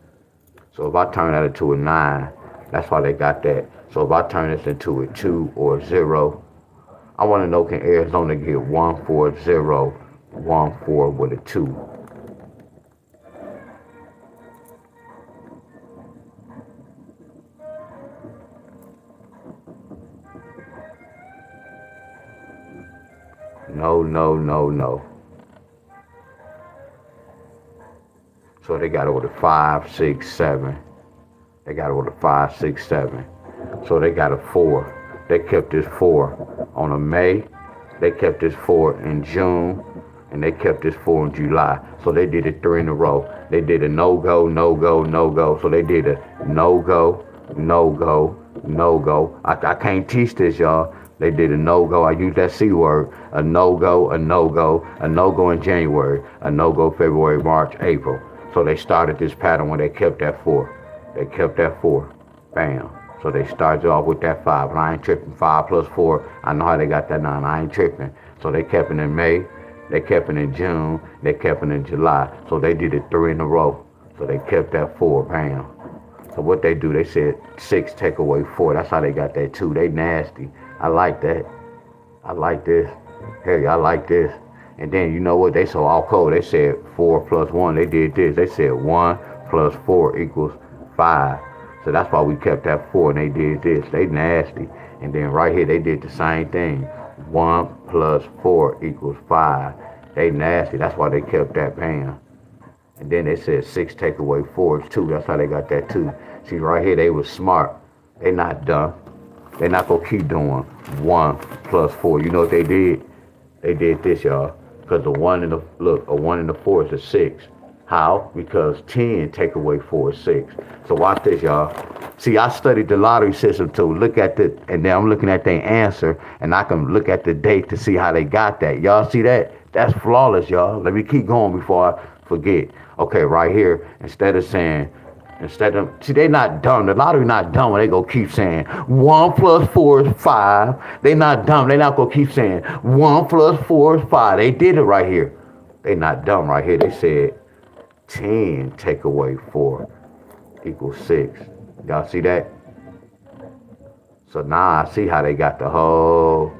So if I turn that into a 9, that's why they got that. So if I turn this into a 2 or a 0, I want to know, can Arizona get 140 1, 4 with a 2. No. So they got over 5, 6, 7. They got over 5, 6, 7. So they got a 4. They kept this 4 on a May. They kept this 4 in June. And they kept this 4 in July. So they did it 3 in a row. They did a no-go, no-go, no-go. So they did a no-go, no-go, no-go. I can't teach this, y'all. They did a no-go. I use that C word. A no-go, a no-go, a no-go in January, a no-go February, March, April. So they started this pattern when they kept that 4. They kept that 4. Bam. So they started off with that 5. And I ain't tripping. 5 plus 4. I know how they got that 9. I ain't tripping. So they kept it in May. They kept it in June. They kept it in July. So they did it 3 in a row. So they kept that 4. Bam. So what they do, they said 6 take away 4. That's how they got that 2. They nasty. I like that. I like this. Hey, I like this. And then you know what? They saw all cold. They said 4 plus 1. They did this. They said 1 plus 4 equals 5. So that's why we kept that 4 and they did this. They nasty. And then right here they did the same thing. 1 plus 4 equals 5. They nasty. That's why they kept that bam. And then they said 6 take away 4 is 2. That's how they got that 2. See right here they was smart. They not dumb. They not gonna keep doing 1 plus 4. You know what they did? They did this, y'all. Because the 1 and a 1 and the 4 is a 6. How? Because 10 take away 4 is 6. So watch this, y'all. See, I studied the lottery system too. Look at and then I'm looking at their answer, and I can look at the date to see how they got that. Y'all see that? That's flawless, y'all. Let me keep going before I forget. Okay, right here, see, they not dumb. The lottery not dumb when they go keep saying 1 plus 4 is 5. They not dumb. They not gonna keep saying 1 plus 4 is 5. They did it right here. They not dumb right here. They said 10 take away 4 equals 6. Y'all see that? So now I see how they got the whole.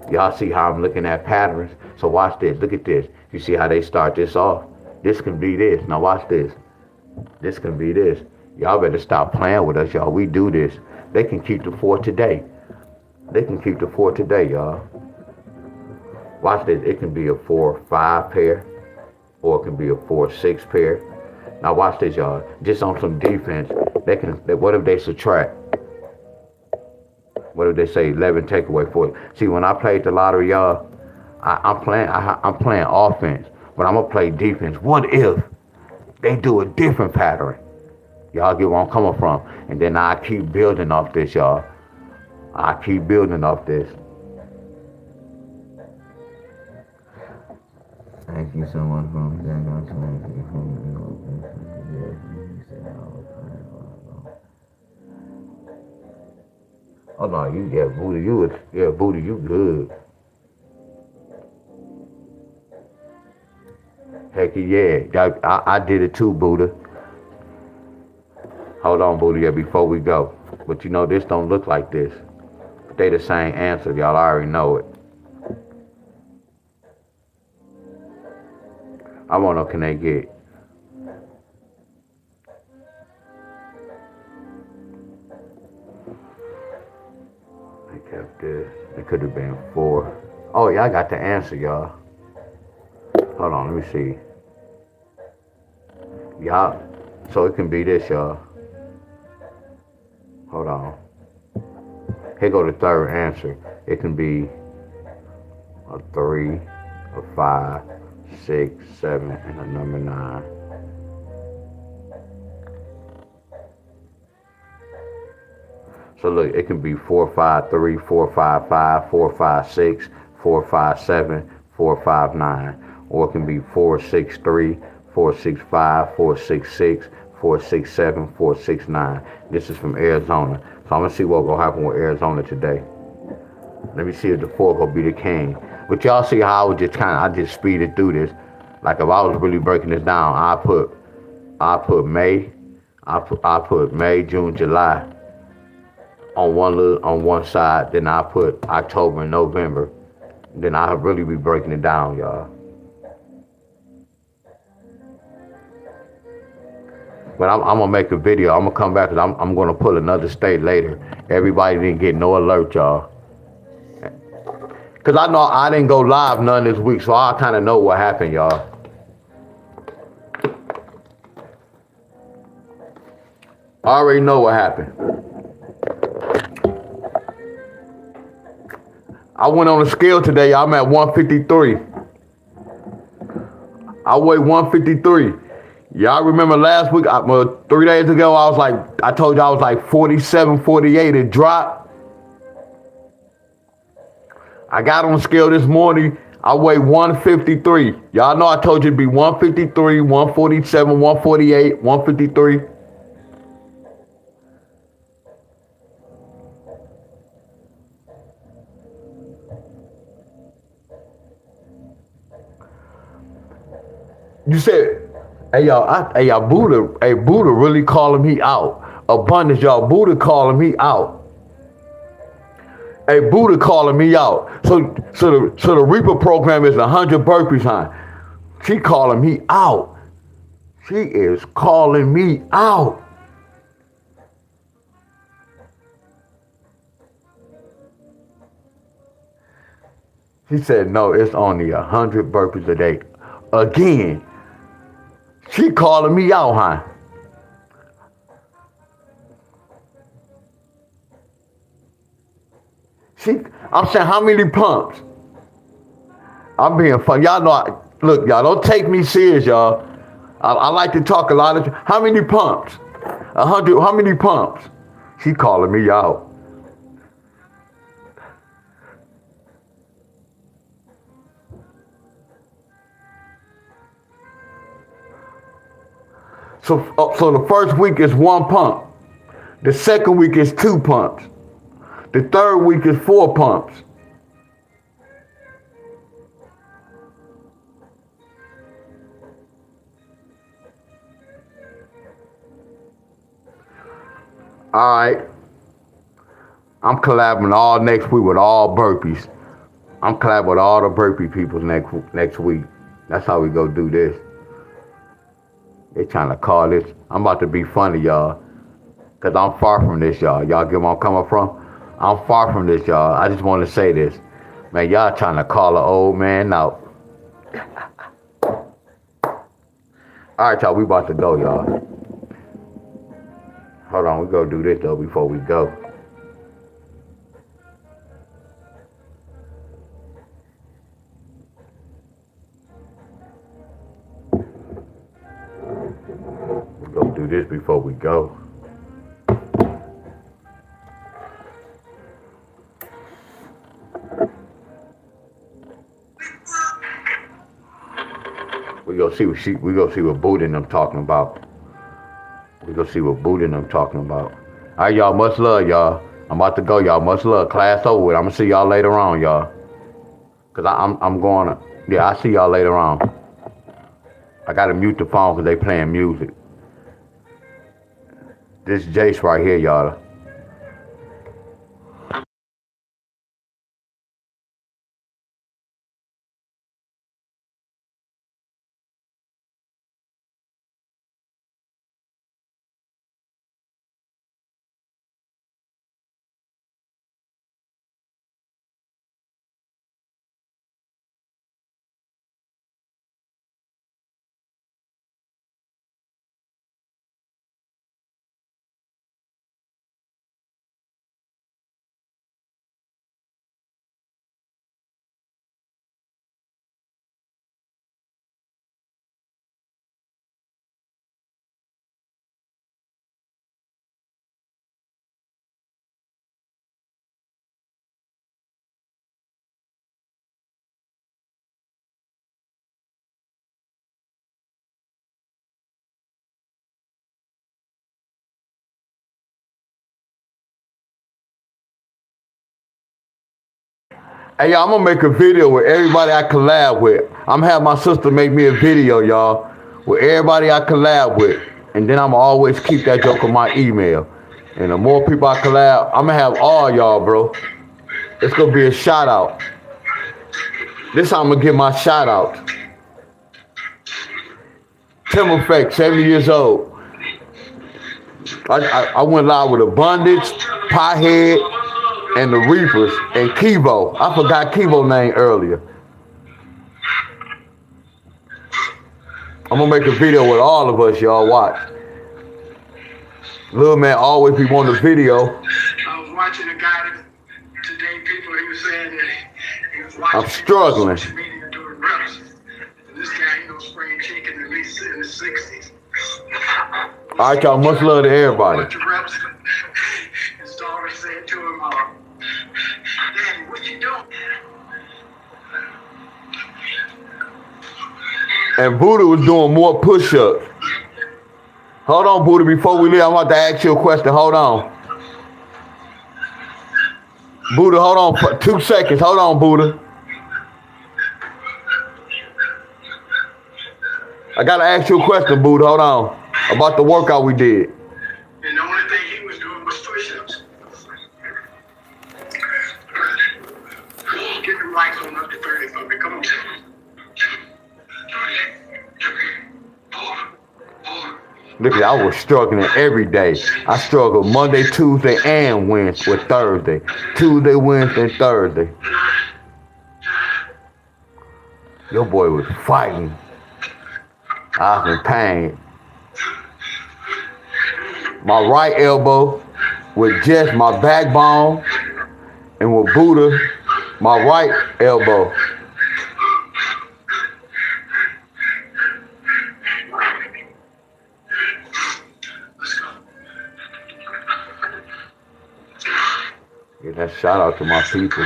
Y'all see how I'm looking at patterns? So watch this. Look at this. You see how they start this off? This can be this. Now watch this. This can be this. Y'all better stop playing with us, y'all. We do this. They can keep the 4 today. They can keep the 4 today, y'all. Watch this. It can be a 4-5 pair, or it can be a 4-6 pair. Now watch this, y'all. Just on some defense, what if they subtract? What if they say 11 take away 4? See, when I played the lottery, y'all, I'm playing offense, but I'm gonna play defense. What if they do a different pattern? Y'all get where I'm coming from. And then I keep building off this, y'all. I keep building off this. Thank you so much for oh no, Booty, you good. Heck yeah, I did it too, Buddha. Hold on, Buddha, yeah, before we go. But you know, this don't look like this. But they the same answer, y'all already know it. I want to know, can they get? They kept this. It could have been 4. Oh, yeah, I got the answer, y'all. Hold on, let me see. Y'all, so it can be this, y'all. Hold on. Here go the third answer. It can be a 3, a 5, 6, 7, and a number 9. So look, it can be 4, 5, 3, 4, 5, 5, 4, 5, 6, 4, 5, 7, 4, 5, 9. Or it can be 4, 6, 3, 4, 6, 5, 4, 6, 6, 4, 6, 7, 4, 6, 9. This is from Arizona. So I'm gonna see what's gonna happen with Arizona today. Let me see if the 4 gonna be the king. But y'all see how I just speeded through this. Like if I was really breaking this down, I put May, June, July on one side, then I put October and November. Then I'll really be breaking it down, y'all. But I'm gonna make a video. I'm gonna come back and I'm gonna pull another state later. Everybody didn't get no alert, y'all. Cause I know I didn't go live none this week, so I kind of know what happened, y'all. I already know what happened. I went on a scale today. I'm at 153. I weigh 153. Y'all remember last week, 3 days ago, I told you I was like 47, 48. It dropped. I got on the scale this morning. I weigh 153. Y'all know I told you it'd be 153, 147, 148, 153. You said, hey y'all, Buddha really calling me out. Abundance, y'all, Buddha calling me out. Hey, Buddha calling me out. So the Reaper program is 100 burpees, huh? She calling me out. She is calling me out. She said, no, it's only 100 burpees a day. Again, she calling me out, huh? I'm saying, how many pumps? I'm being funny. Y'all know, look, y'all, don't take me serious, y'all. I like to talk a lot of, how many pumps? 100, how many pumps? She calling me out. So the first week is 1 pump. The second week is 2 pumps. The third week is 4 pumps. All right. I'm collabing all next week with all burpees. I'm collabing with all the burpee people next week. That's how we go do this. They trying to call this. I'm about to be funny, y'all. Because I'm far from this, y'all. Y'all get where I'm coming from? I'm far from this, y'all. I just want to say this. Man, y'all trying to call an old man out. All right, y'all. We about to go, y'all. Hold on. We go do this, though, before we go. We go do this before we go. We go see what Buddha and them talking about. We go see what Buddha and them talking about. All right, y'all. Much love, y'all. I'm about to go, y'all. Much love. Class over with. I'm gonna see y'all later on, y'all. Cause I'm going to. Yeah, I see y'all later on. I gotta mute the phone cause they playing music. This Jace right here, y'all. Hey, y'all, I'm gonna make a video with everybody I collab with. I'm gonna have my sister make me a video, y'all, with everybody I collab with. And then I'm gonna always keep that joke on my email. And the more people I collab, I'm gonna have all y'all, bro. It's gonna be a shout out. This time I'm gonna get my shout out. Tim Effect, 70 years old. I went live with Abundance, Pothead, and the Reapers, and Kivo. I forgot Kivo's name earlier. I'm gonna make a video with all of us, y'all watch. Little man always be wanting the video. I was watching a guy today, people, he was saying that he was watching I'm struggling. social media doing reps. And this guy, spring chicken at least in the 60s. All right, y'all, much love to everybody. Bunch of reps. His daughter said to him, Daddy, what you doing? And Buddha was doing more push-ups. Hold on, Buddha, before we leave, I'm about to ask you a question. Hold on. Buddha, hold on for 2 seconds. Hold on, Buddha. I gotta ask you a question, Buddha. Hold on. About the workout we did. And the only thing he was doing was push-ups. Get the lights on up to 30 for me. Come on. Look, I was struggling every day. I struggled Monday, Tuesday, and Wednesday with Thursday. Tuesday, Wednesday, and Thursday. Your boy was fighting. I was in pain. My right elbow with just my backbone, and with Buddha, my right elbow. Get that shout out to my people.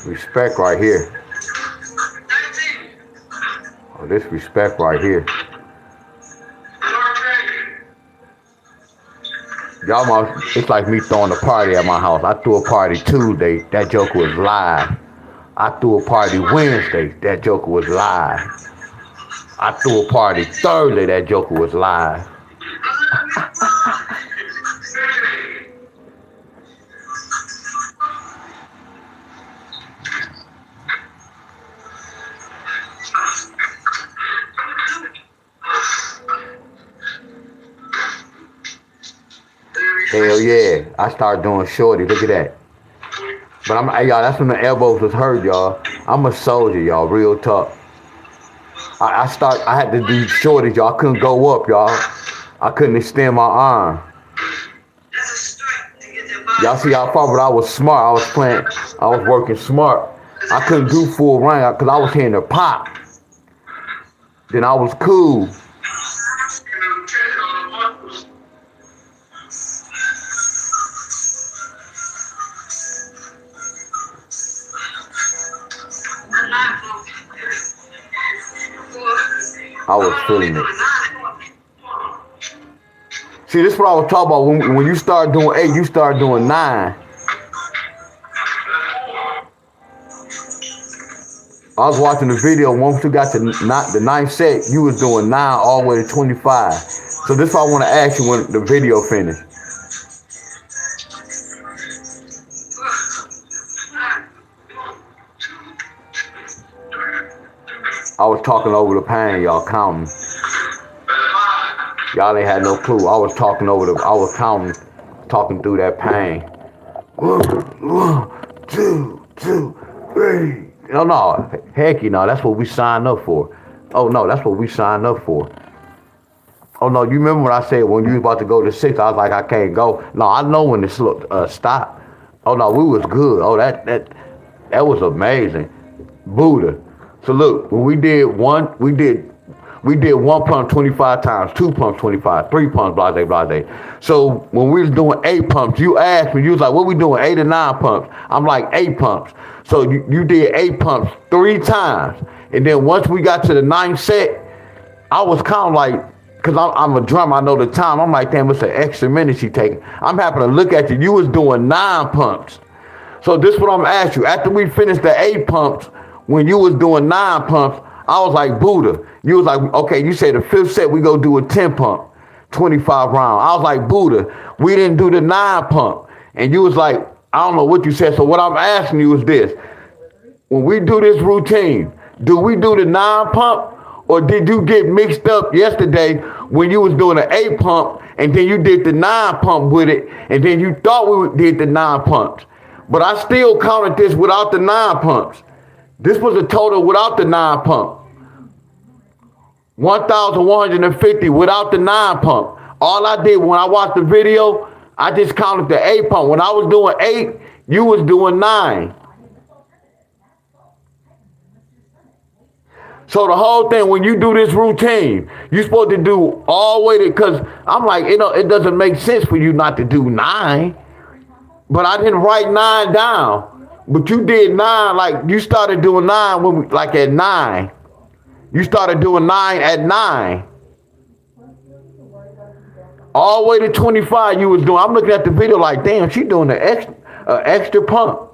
Respect right here. Oh, this respect right here. Y'all, it's like me throwing a party at my house. I threw a party Tuesday. That joker was live. I threw a party Wednesday. That joker was live. I threw a party Thursday. That joker was live. Hell yeah. I started doing shorty. Look at that. But y'all, that's when the elbows was hurt, y'all. I'm a soldier, y'all, real talk. I had to do shorties, y'all. I couldn't go up, y'all. I couldn't extend my arm. Y'all see how far, but I was smart. I was working smart. I couldn't do full range because I was hitting the pop. Then I was cool. I was feeling it. See, this is what I was talking about. When you start doing 8, you start doing 9. I was watching the video. Once you got to the 9th set, you was doing 9 all the way to 25. So this is what I want to ask you when the video finished. I was talking over the pain, y'all counting. Y'all ain't had no clue. I was talking counting, talking through that pain. 1, 2, 3. No, heck you know, that's what we signed up for. Oh no, that's what we signed up for. Oh no, you remember when I said when you was about to go to 6, I was like, I can't go. No, I know when this stopped. Oh no, we was good. Oh, that was amazing. Buddha. So look, when we did 1 pump 25 times, 2 pumps 25, 3 pumps, blase. So when we was doing 8 pumps, you asked me, you was like, what we doing, 8 or 9 pumps? I'm like, 8 pumps. So you did 8 pumps 3 times. And then once we got to the 9th set, I was kind of like, because I'm a drummer, I know the time. I'm like, damn, it's an extra minute she taking. I'm happy to look at you. You was doing 9 pumps. So this is what I'm going to ask you. After we finished the 8 pumps, when you was doing 9 pumps, I was like, Buddha. You was like, okay, you say the 5th set, we go do a 10 pump, 25 round. I was like, Buddha, we didn't do the 9 pump. And you was like, I don't know what you said. So what I'm asking you is this. When we do this routine, do we do the 9 pump? Or did you get mixed up yesterday when you was doing an 8 pump and then you did the 9 pump with it and then you thought we did the 9 pumps? But I still counted this without the 9 pumps. This was a total without the 9 pump. 1,150 without the 9 pump. All I did when I watched the video, I just counted the 8 pump. When I was doing 8, you was doing 9. So the whole thing, when you do this routine, you're supposed to do all the way to, because I'm like, it doesn't make sense for you not to do 9. But I didn't write 9 down. But you did 9, like you started doing 9 when we, like at 9. You started doing 9 at 9. All the way to 25 you was doing. I'm looking at the video like, damn, she doing the extra pump.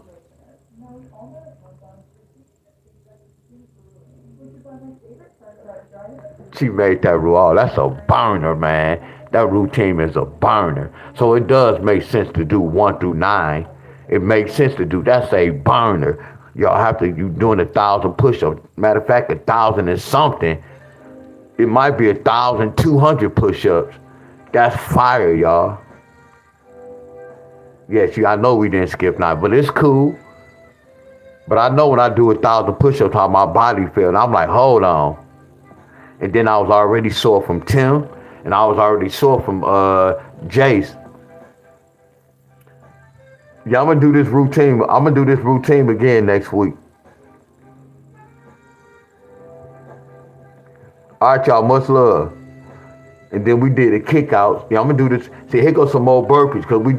She made that rule. Oh, that's a burner, man. That routine is a burner. So it does make sense to do 1 through 9. It makes sense to do. That's a burner. Y'all have to, you doing 1,000 push-ups. Matter of fact, 1,000 and something. It might be 1,200 push-ups. That's fire, y'all. Yeah, see, I know we didn't skip 9, but it's cool. But I know when I do 1,000 push-ups, how my body feels. I'm like, hold on. And then I was already sore from Tim, and I was already sore from Jace. Yeah, I'm gonna do this routine. I'm gonna do this routine again next week. All right, y'all, much love. And then we did a kick out. Yeah, I'm gonna do this. See, here goes some more burpees, because we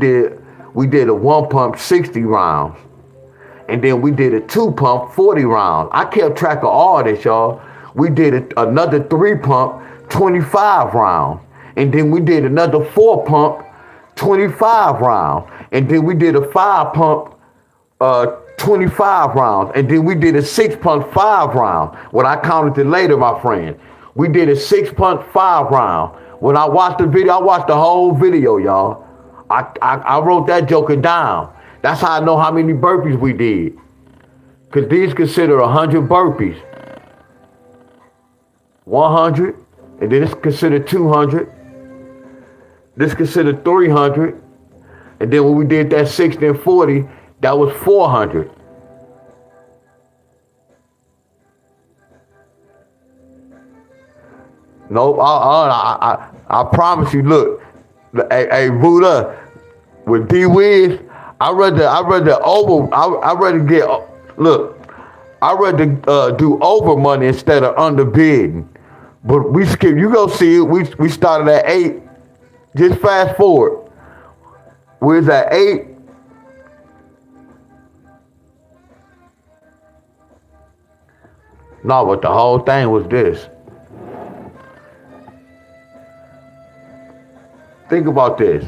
did a 1 pump 60 rounds. And then we did a 2 pump 40 rounds. I kept track of all this, y'all. We did another 3 pump 25 rounds. And then we did another 4 pump 25 rounds. And then we did a 5 pump 25 rounds. And then we did a 6 pump 5 rounds. When I counted it later, my friend, we did a 6 pump 5 round. When I watched the video, I watched the whole video, y'all. I wrote that joker down. That's how I know how many burpees we did. Because these consider 100 burpees. 100, and then it's considered 200. This considered 300. And then when we did that 60 and 40, that was 400. Nope, I promise you, look, hey Buddha, with D-Wiz, I'd rather do over money instead of under bidding. But we skip, you go see it, we started at 8. Just fast forward. We're at 8. No, but the whole thing was this. Think about this.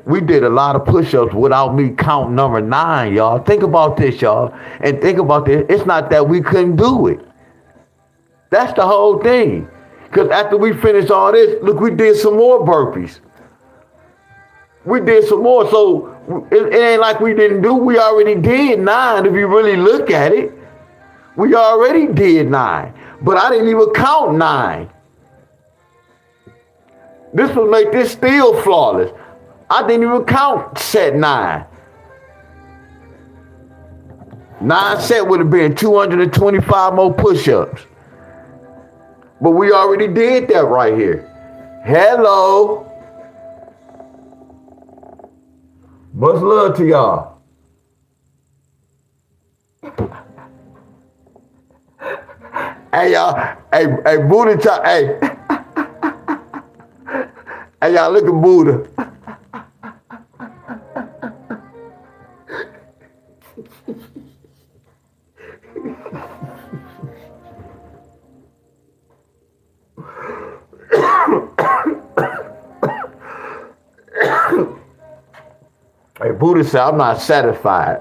We did a lot of push-ups without me counting number 9, y'all. Think about this, y'all. And think about this. It's not that we couldn't do it. That's the whole thing. Because after we finished all this, look, we did some more burpees. We did some more. So it ain't like we didn't do. We already did 9 if you really look at it. We already did 9. But I didn't even count 9. This would make this still flawless. I didn't even count set 9. 9 set would have been 225 more push-ups. But we already did that right here. Hello. Much love to y'all. Hey y'all, hey Buddha, hey. Hey y'all, look at Buddha. Hey, Buddha said, I'm not satisfied.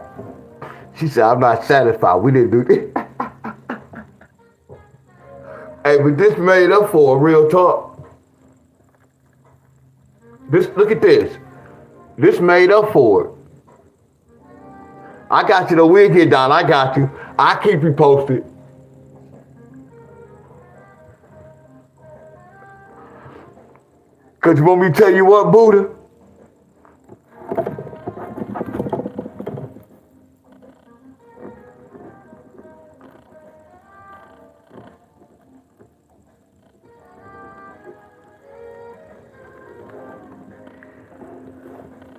She said, I'm not satisfied. We didn't do this. Hey, but this made up for a real talk. This, look at this. This made up for it. I got you though. We'll get down. I got you. I keep you posted. Cause you want me to tell you what, Buddha?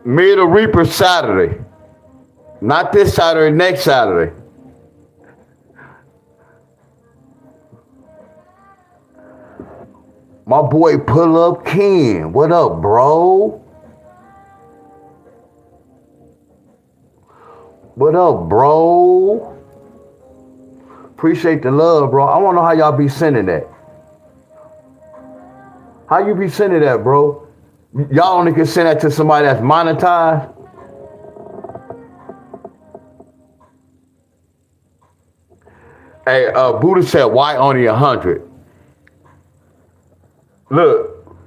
Me the Reaper Saturday. Not this Saturday, next Saturday. My boy Pull Up Ken. What up, bro? What up, bro? Appreciate the love, bro. I wanna know how y'all be sending that. How you be sending that, bro? Y'all only can send that to somebody that's monetized? Hey, Buddha said, why only 100? Look.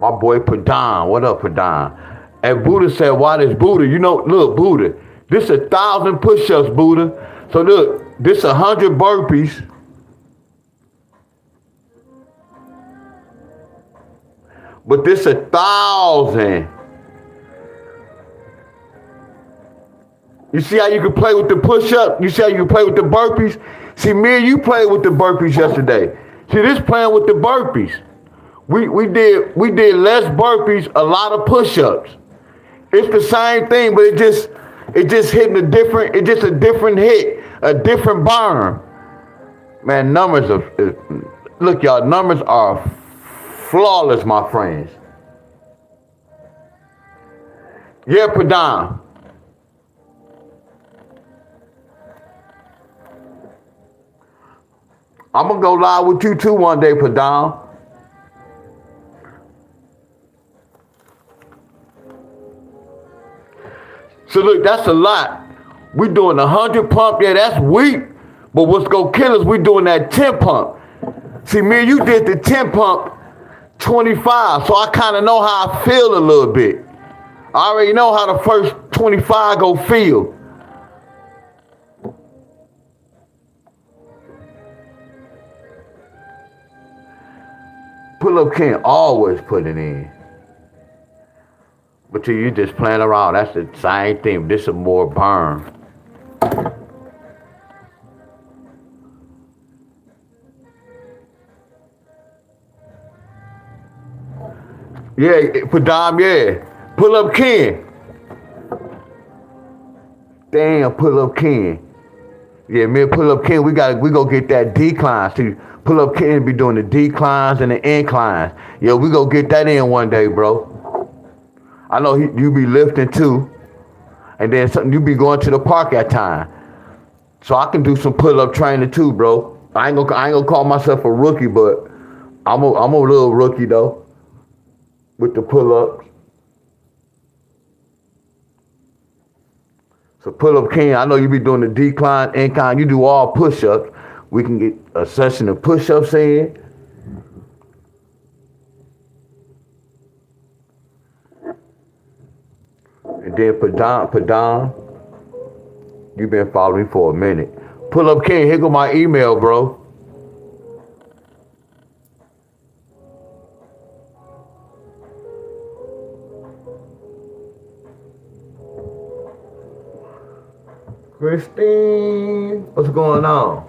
My boy Padan. What up, Padan? And Buddha said, why this Buddha? You know, look, Buddha. This 1,000 push-ups, Buddha. So look, this 100 burpees. But this 1,000. You see how you can play with the push-up? You see how you can play with the burpees? See, me and you played with the burpees yesterday. See, this playing with the burpees. We did less burpees, a lot of push-ups. It's the same thing, but it just hitting a different, it's just a different hit, a different burn. Man, numbers are, look y'all, numbers are flawless, my friends. Yeah, Padan. I'm gonna go live with you too one day, Padan. So look, that's a lot. We doing 100 pump, yeah, that's weak. But what's gonna kill us, we doing that 10 pump. See, me and you did the 10 pump 25, so I kind of know how I feel a little bit. I already know how the first 25 go feel. Pull up can't always put it in. But you just playing around, that's the same thing. This is more burn. Yeah, Padam, yeah. Pull up Ken. Damn, pull up Ken. Yeah, me and Pull Up Ken, we go get that decline. See, Pull Up Ken be doing the declines and the inclines. Yeah, we go get that in one day, bro. I know you be lifting too, and then something you be going to the park at time. So I can do some pull-up training too, bro. I ain't gonna call myself a rookie, but I'm a little rookie though with the pull-ups. So Pull-Up King, I know you be doing the decline, incline. You do all push-ups. We can get a session of push-ups in. And then Padam, you been following me for a minute. Pull-Up King, here go my email, bro. Christine, what's going on?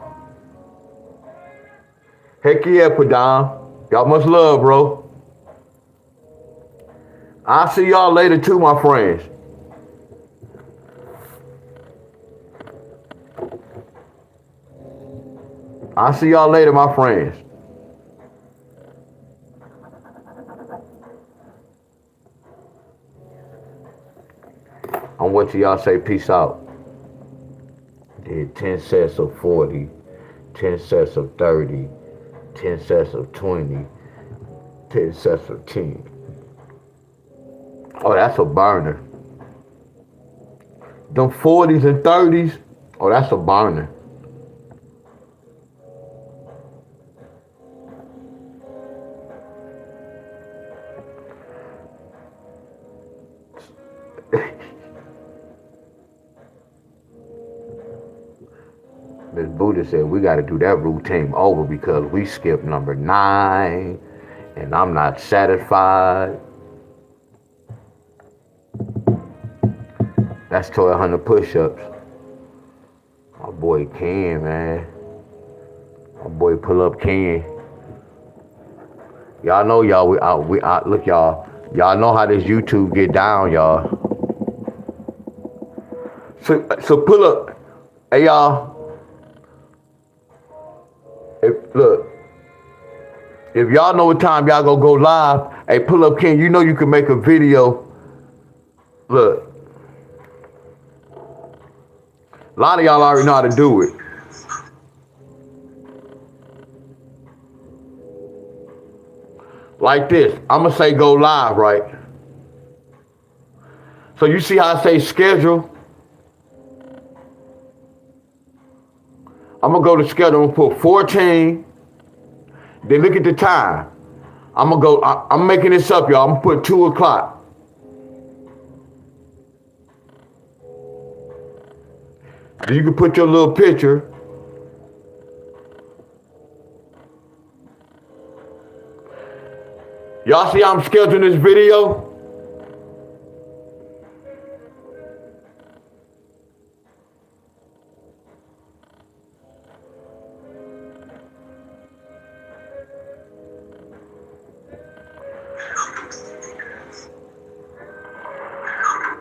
Heck yeah, Padam. Y'all much love, bro. I'll see y'all later too, my friends. I'll see y'all later, my friends. On what y'all say, peace out. Did 10 sets of 40, 10 sets of 30, 10 sets of 20, 10 sets of 10. Oh, that's a burner. Them 40s and 30s, oh, that's a burner. Miss Buddha said we got to do that routine over because we skipped number 9, and I'm not satisfied. That's 1,200 push-ups. My boy Ken, man. My boy Pull Up Ken. Y'all know y'all, we out. Look, y'all. Y'all know how this YouTube get down, y'all. So pull up. Hey, y'all. Look. If y'all know what time y'all gonna go live, hey, Pull Up Ken, you know you can make a video. Look. A lot of y'all already know how to do it. Like this. I'm going to say go live, right? So you see how I say schedule? I'm going to go to schedule. I'm going to put 14. Then look at the time. I'm going to go. I'm making this up, y'all. I'm going to put 2 o'clock. Then you can put your little picture. Y'all see how I'm scheduling this video?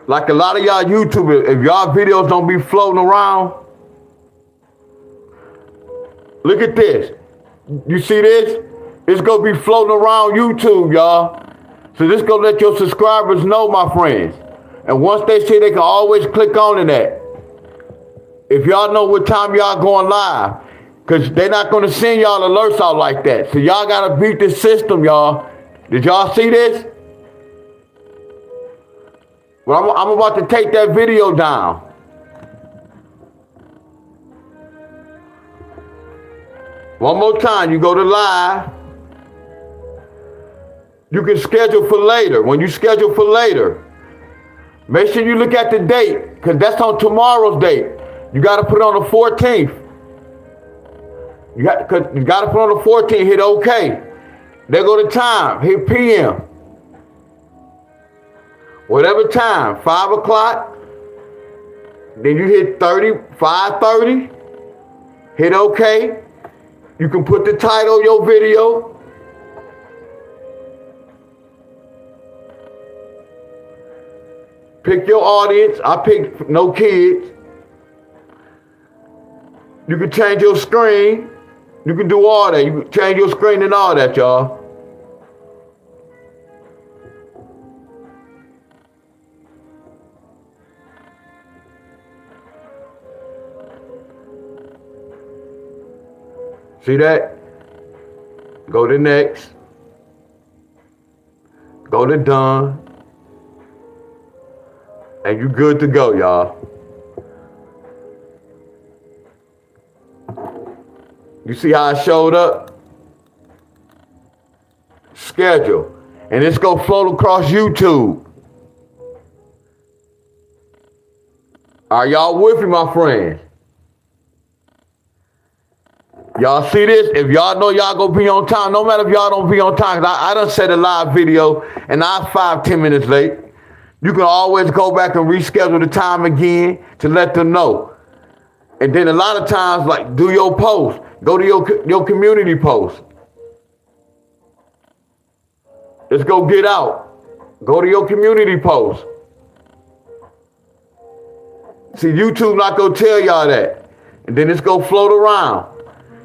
Like a lot of y'all YouTubers, if y'all videos don't be floating around, look at this. You see this? It's gonna be floating around YouTube, y'all. So this gonna let your subscribers know, my friends. And once they see, they can always click on that. If y'all know what time y'all going live, because they're not gonna send y'all alerts out like that. So y'all gotta beat the system, y'all. Did y'all see this? Well, I'm about to take that video down. One more time, you go to live. You can schedule for later. When you schedule for later, make sure you look at the date, because that's on tomorrow's date. You got to put it on the 14th. You got to put on the 14th, hit OK. There go the time, hit PM. Whatever time, 5 o'clock. Then you hit 5:30, hit OK. You can put the title of your video. Pick your audience. I picked no kids. You can change your screen. You can do all that. You can change your screen and all that, y'all. See that? Go to next. Go to done. And you good to go, y'all. You see how I showed up? Schedule. And it's gonna float across YouTube. Are y'all with me, my friends? Y'all see this? If y'all know y'all gonna be on time, no matter if y'all don't be on time, 'cause I done set a live video and I'm 5-10 minutes late. You can always go back and reschedule the time again to let them know. And then a lot of times, like, do your post. Go to your community post. Let's go get out. Go to your community post. See, YouTube not gonna tell y'all that. And then it's gonna float around.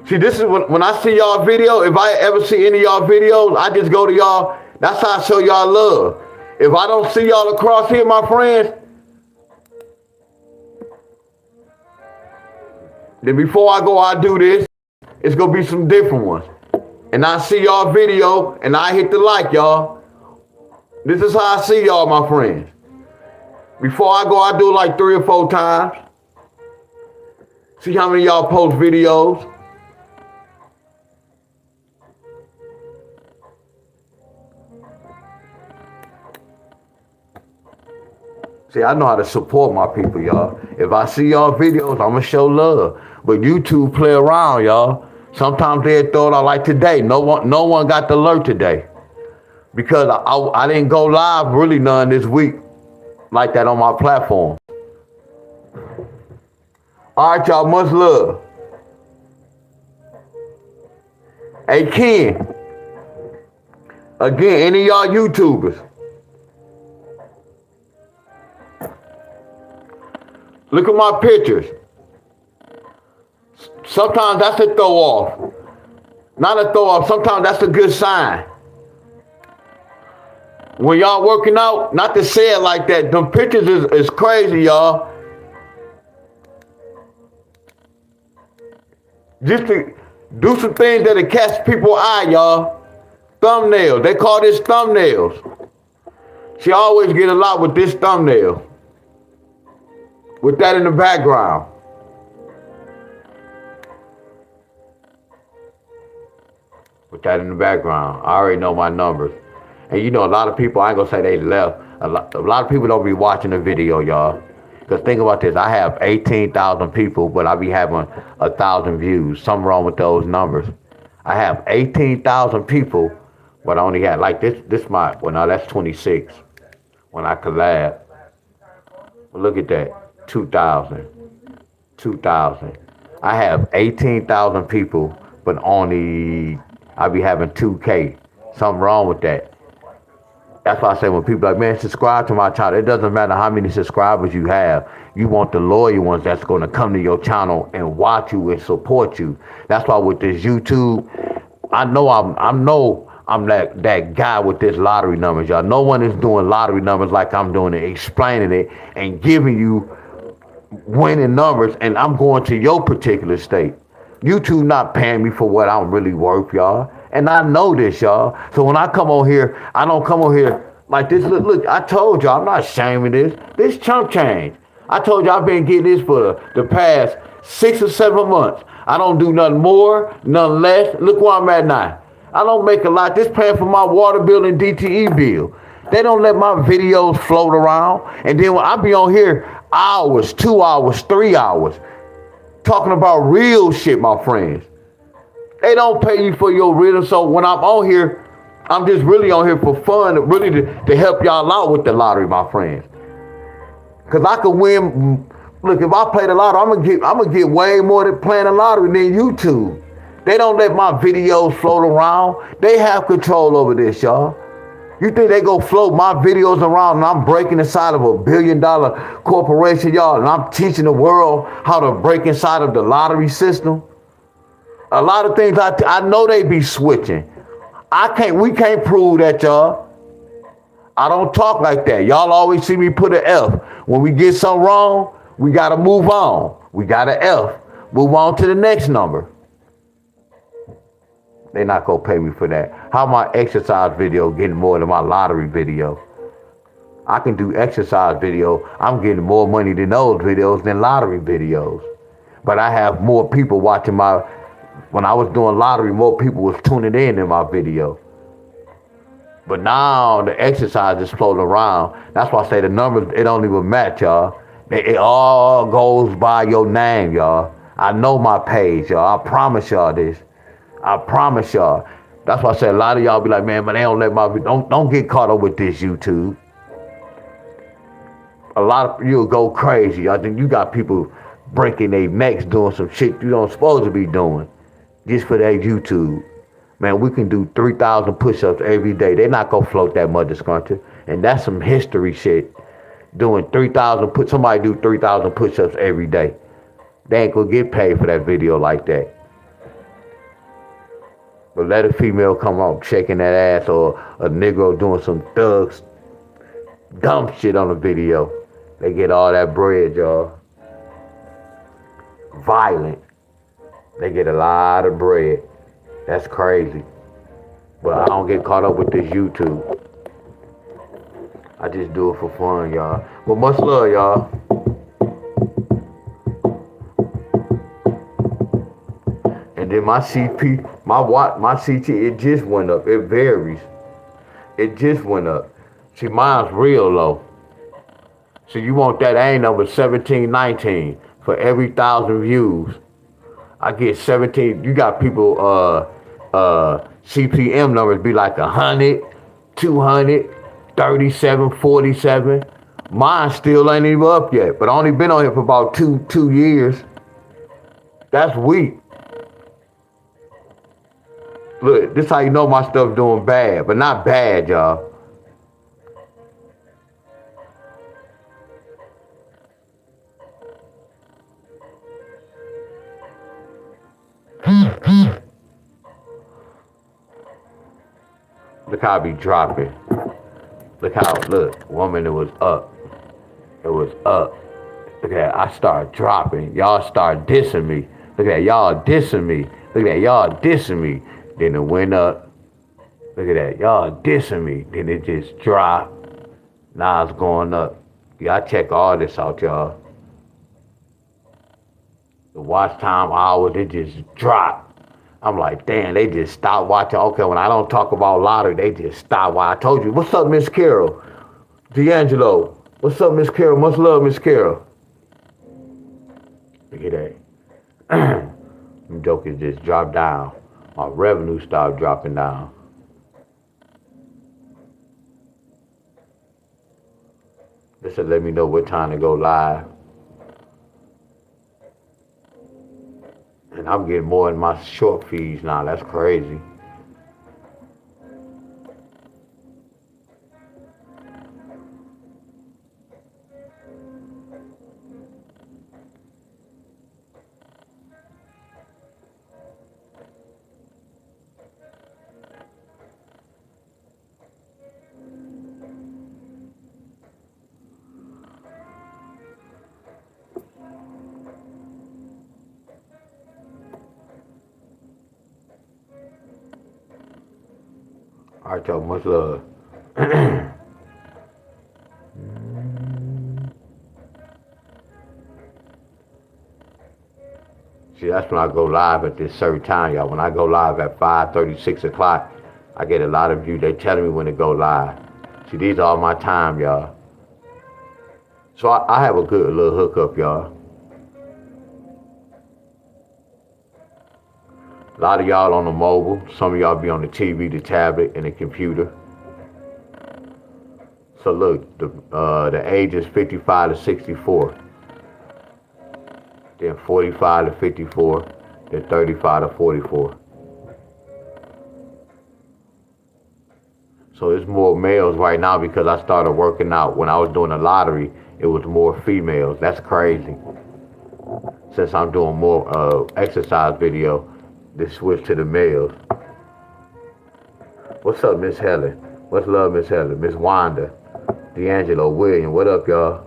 See, this is when I see y'all video, if I ever see any of y'all videos, I just go to y'all. That's how I show y'all love. If I don't see y'all across here, my friends, then before I go, I do this. It's going to be some different ones. And I see y'all video, and I hit the like, y'all. This is how I see y'all, my friends. Before I go, I do it like 3 or 4 times. See how many of y'all post videos. See, I know how to support my people, y'all. If I see y'all videos, I'ma show love. But YouTube play around, y'all. Sometimes they throw it out like today. No one got the alert today. Because I didn't go live really none this week like that on my platform. All right, y'all, much love. Hey, Ken. Again, any of y'all YouTubers. Look at my pictures. Sometimes that's a throw off. Not a throw off, sometimes that's a good sign. When y'all working out, not to say it like that, them pictures is crazy, y'all. Just to do some things that'll catch people's eye, y'all. Thumbnails, they call this thumbnails. She always get a lot with this thumbnail. With that in the background. With that in the background. I already know my numbers. And you know, a lot of people, I ain't gonna say they left. A lot of people don't be watching the video, y'all. Because think about this, I have 18,000 people, but I be having 1,000 views. Something wrong with those numbers. I have 18,000 people, but I only had, like this my, well now that's 26 when I collab. Well, look at that, 2,000. I have 18,000 people, but only, I be having 2K. Something wrong with that. That's why I say when people are like, man, subscribe to my channel. It doesn't matter how many subscribers you have. You want the loyal ones that's going to come to your channel and watch you and support you. That's why with this YouTube, I know I'm that guy with this lottery numbers, y'all. No one is doing lottery numbers like I'm doing it, explaining it and giving you winning numbers, and I'm going to your particular state. YouTube not paying me for what I'm really worth, y'all. And I know this, y'all. So when I come on here, I don't come on here like this. Look, I told y'all, I'm not ashamed of this. This chump change. I told y'all I've been getting this for the past 6 or 7 months. I don't do nothing more, nothing less. Look where I'm at now. I don't make a lot. This paying for my water bill and DTE bill. They don't let my videos float around. And then when I be on here hours, 2 hours, 3 hours, talking about real shit, my friends. They don't pay you for your rhythm. So when I'm on here, I'm just really on here for fun, really to help y'all out with the lottery, my friends. Cause I could win. Look, if I play the lottery, I'm gonna get way more than playing the lottery than YouTube. They don't let my videos float around. They have control over this, y'all. You think they go float my videos around and I'm breaking inside of $1 billion corporation, y'all, and I'm teaching the world how to break inside of the lottery system? A lot of things I know they be switching. We can't prove that, y'all. I don't talk like that. Y'all always see me put an F. When we get something wrong, we gotta move on. We got an F. Move on to the next number. They not gonna pay me for that. How my exercise video getting more than my lottery video? I can do exercise video. I'm getting more money than those videos than lottery videos. But I have more people watching when I was doing lottery, more people was tuning in my video. But now the exercise is floating around. That's why I say the numbers, it don't even match, y'all. It all goes by your name, y'all. I know my page, y'all. I promise y'all this. I promise y'all. That's why I say a lot of y'all be like, man, but they don't let my don't get caught up with this YouTube. A lot of you'll go crazy. I think you got people breaking their necks doing some shit you don't supposed to be doing just for that YouTube. Man, we can do 3,000 push-ups every day. They're not gonna float that mother scruncher. And that's some history shit. Doing 3,000 somebody do 3,000 push-ups every day. They ain't gonna get paid for that video like that. But let a female come out shaking that ass or a Negro doing some thugs, dumb shit on the video. They get all that bread, y'all. Violent. They get a lot of bread. That's crazy. But I don't get caught up with this YouTube. I just do it for fun, y'all. But much love, y'all. And then my CP, my CT, it just went up. It varies. It just went up. See, mine's real low. So you want that A number 1719 for every 1,000 views. I get 17. You got people CPM numbers be like 100, 200, 37, 47. Mine still ain't even up yet, but I only been on here for about two years. That's weak. Look, this how you know my stuff doing bad, but not bad, y'all. Look how I be dropping. Look, woman, it was up. It was up. Look at that, I start dropping. Y'all start dissing me. Look at that, y'all dissing me. Look at that, y'all dissing me. Then it went up. Look at that, y'all dissing me. Then it just dropped. Now it's going up. Yeah, I check all this out, y'all. The watch time hours, it just dropped. I'm like, damn, they just stopped watching. Okay, when I don't talk about lottery, they just stop. Why I told you, what's up, Miss Carol? D'Angelo, what's up, Miss Carol? Much love, Miss Carol. Look at that. Them jokers just dropped down. My revenue started dropping down. This will let me know what time to go live. And I'm getting more in my short feeds now. That's crazy. All right, y'all, much love. See, that's when I go live at this certain time, y'all. When I go live at 5:30, 6 o'clock, I get a lot of views. They telling me when to go live. See, these are all my time, y'all. So I have a good little hookup, y'all. A lot of y'all on the mobile. Some of y'all be on the TV, the tablet, and the computer. So look, the age is 55 to 64. Then 45 to 54. Then 35 to 44. So it's more males right now because I started working out. When I was doing the lottery, it was more females. That's crazy. Since I'm doing more exercise video, they switch to the males. What's up, Miss Helen? What's love, Miss Helen? Miss Wanda, D'Angelo, William, what up, y'all?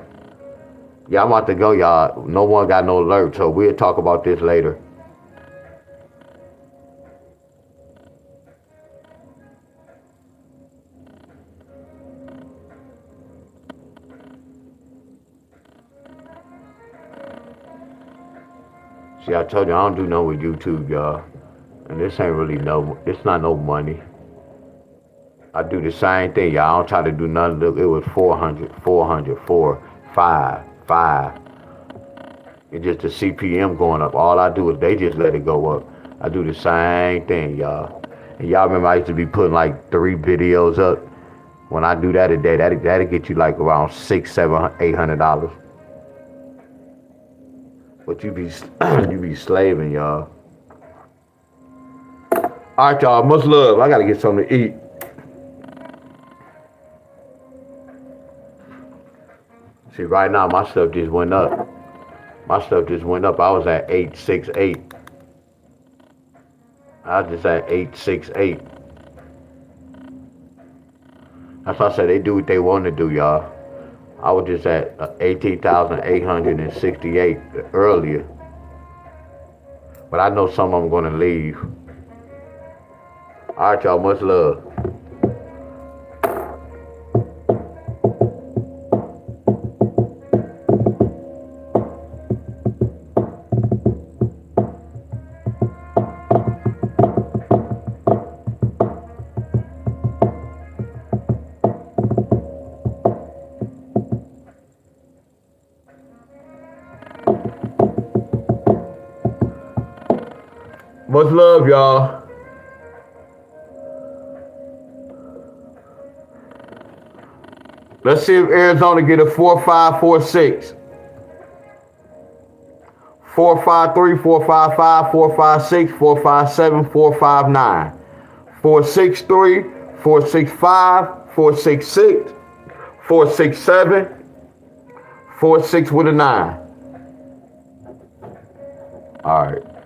Yeah, I'm about to go, y'all. No one got no alert, so we'll talk about this later. See, I told you I don't do nothing with YouTube, y'all. And this ain't really it's not no money. I do the same thing, y'all. I don't try to do nothing. It was 400, 4, 5. It's just the CPM going up. All I do is they just let it go up. I do the same thing, y'all. And y'all remember I used to be putting like 3 videos up. When I do that a day, that'll get you like around $600, $700, $800. But you be slaving, y'all. All right, y'all. Much love. I gotta get something to eat. See, right now my stuff just went up. My stuff just went up. I was at 868. I was just at 868. That's why I said they do what they want to do, y'all. I was just at 18,868 earlier. But I know some of them gonna leave. All right, y'all. Much love. Much love, y'all. Let's see if Arizona get a 4-5-4-6. 4-5-3, 4-5-5, 4-5-6, 4-5-7, 4-5-9. 4-6-3, 4-6-5, 4-6-6, 4-6-7, 4-6 with a 9. All right.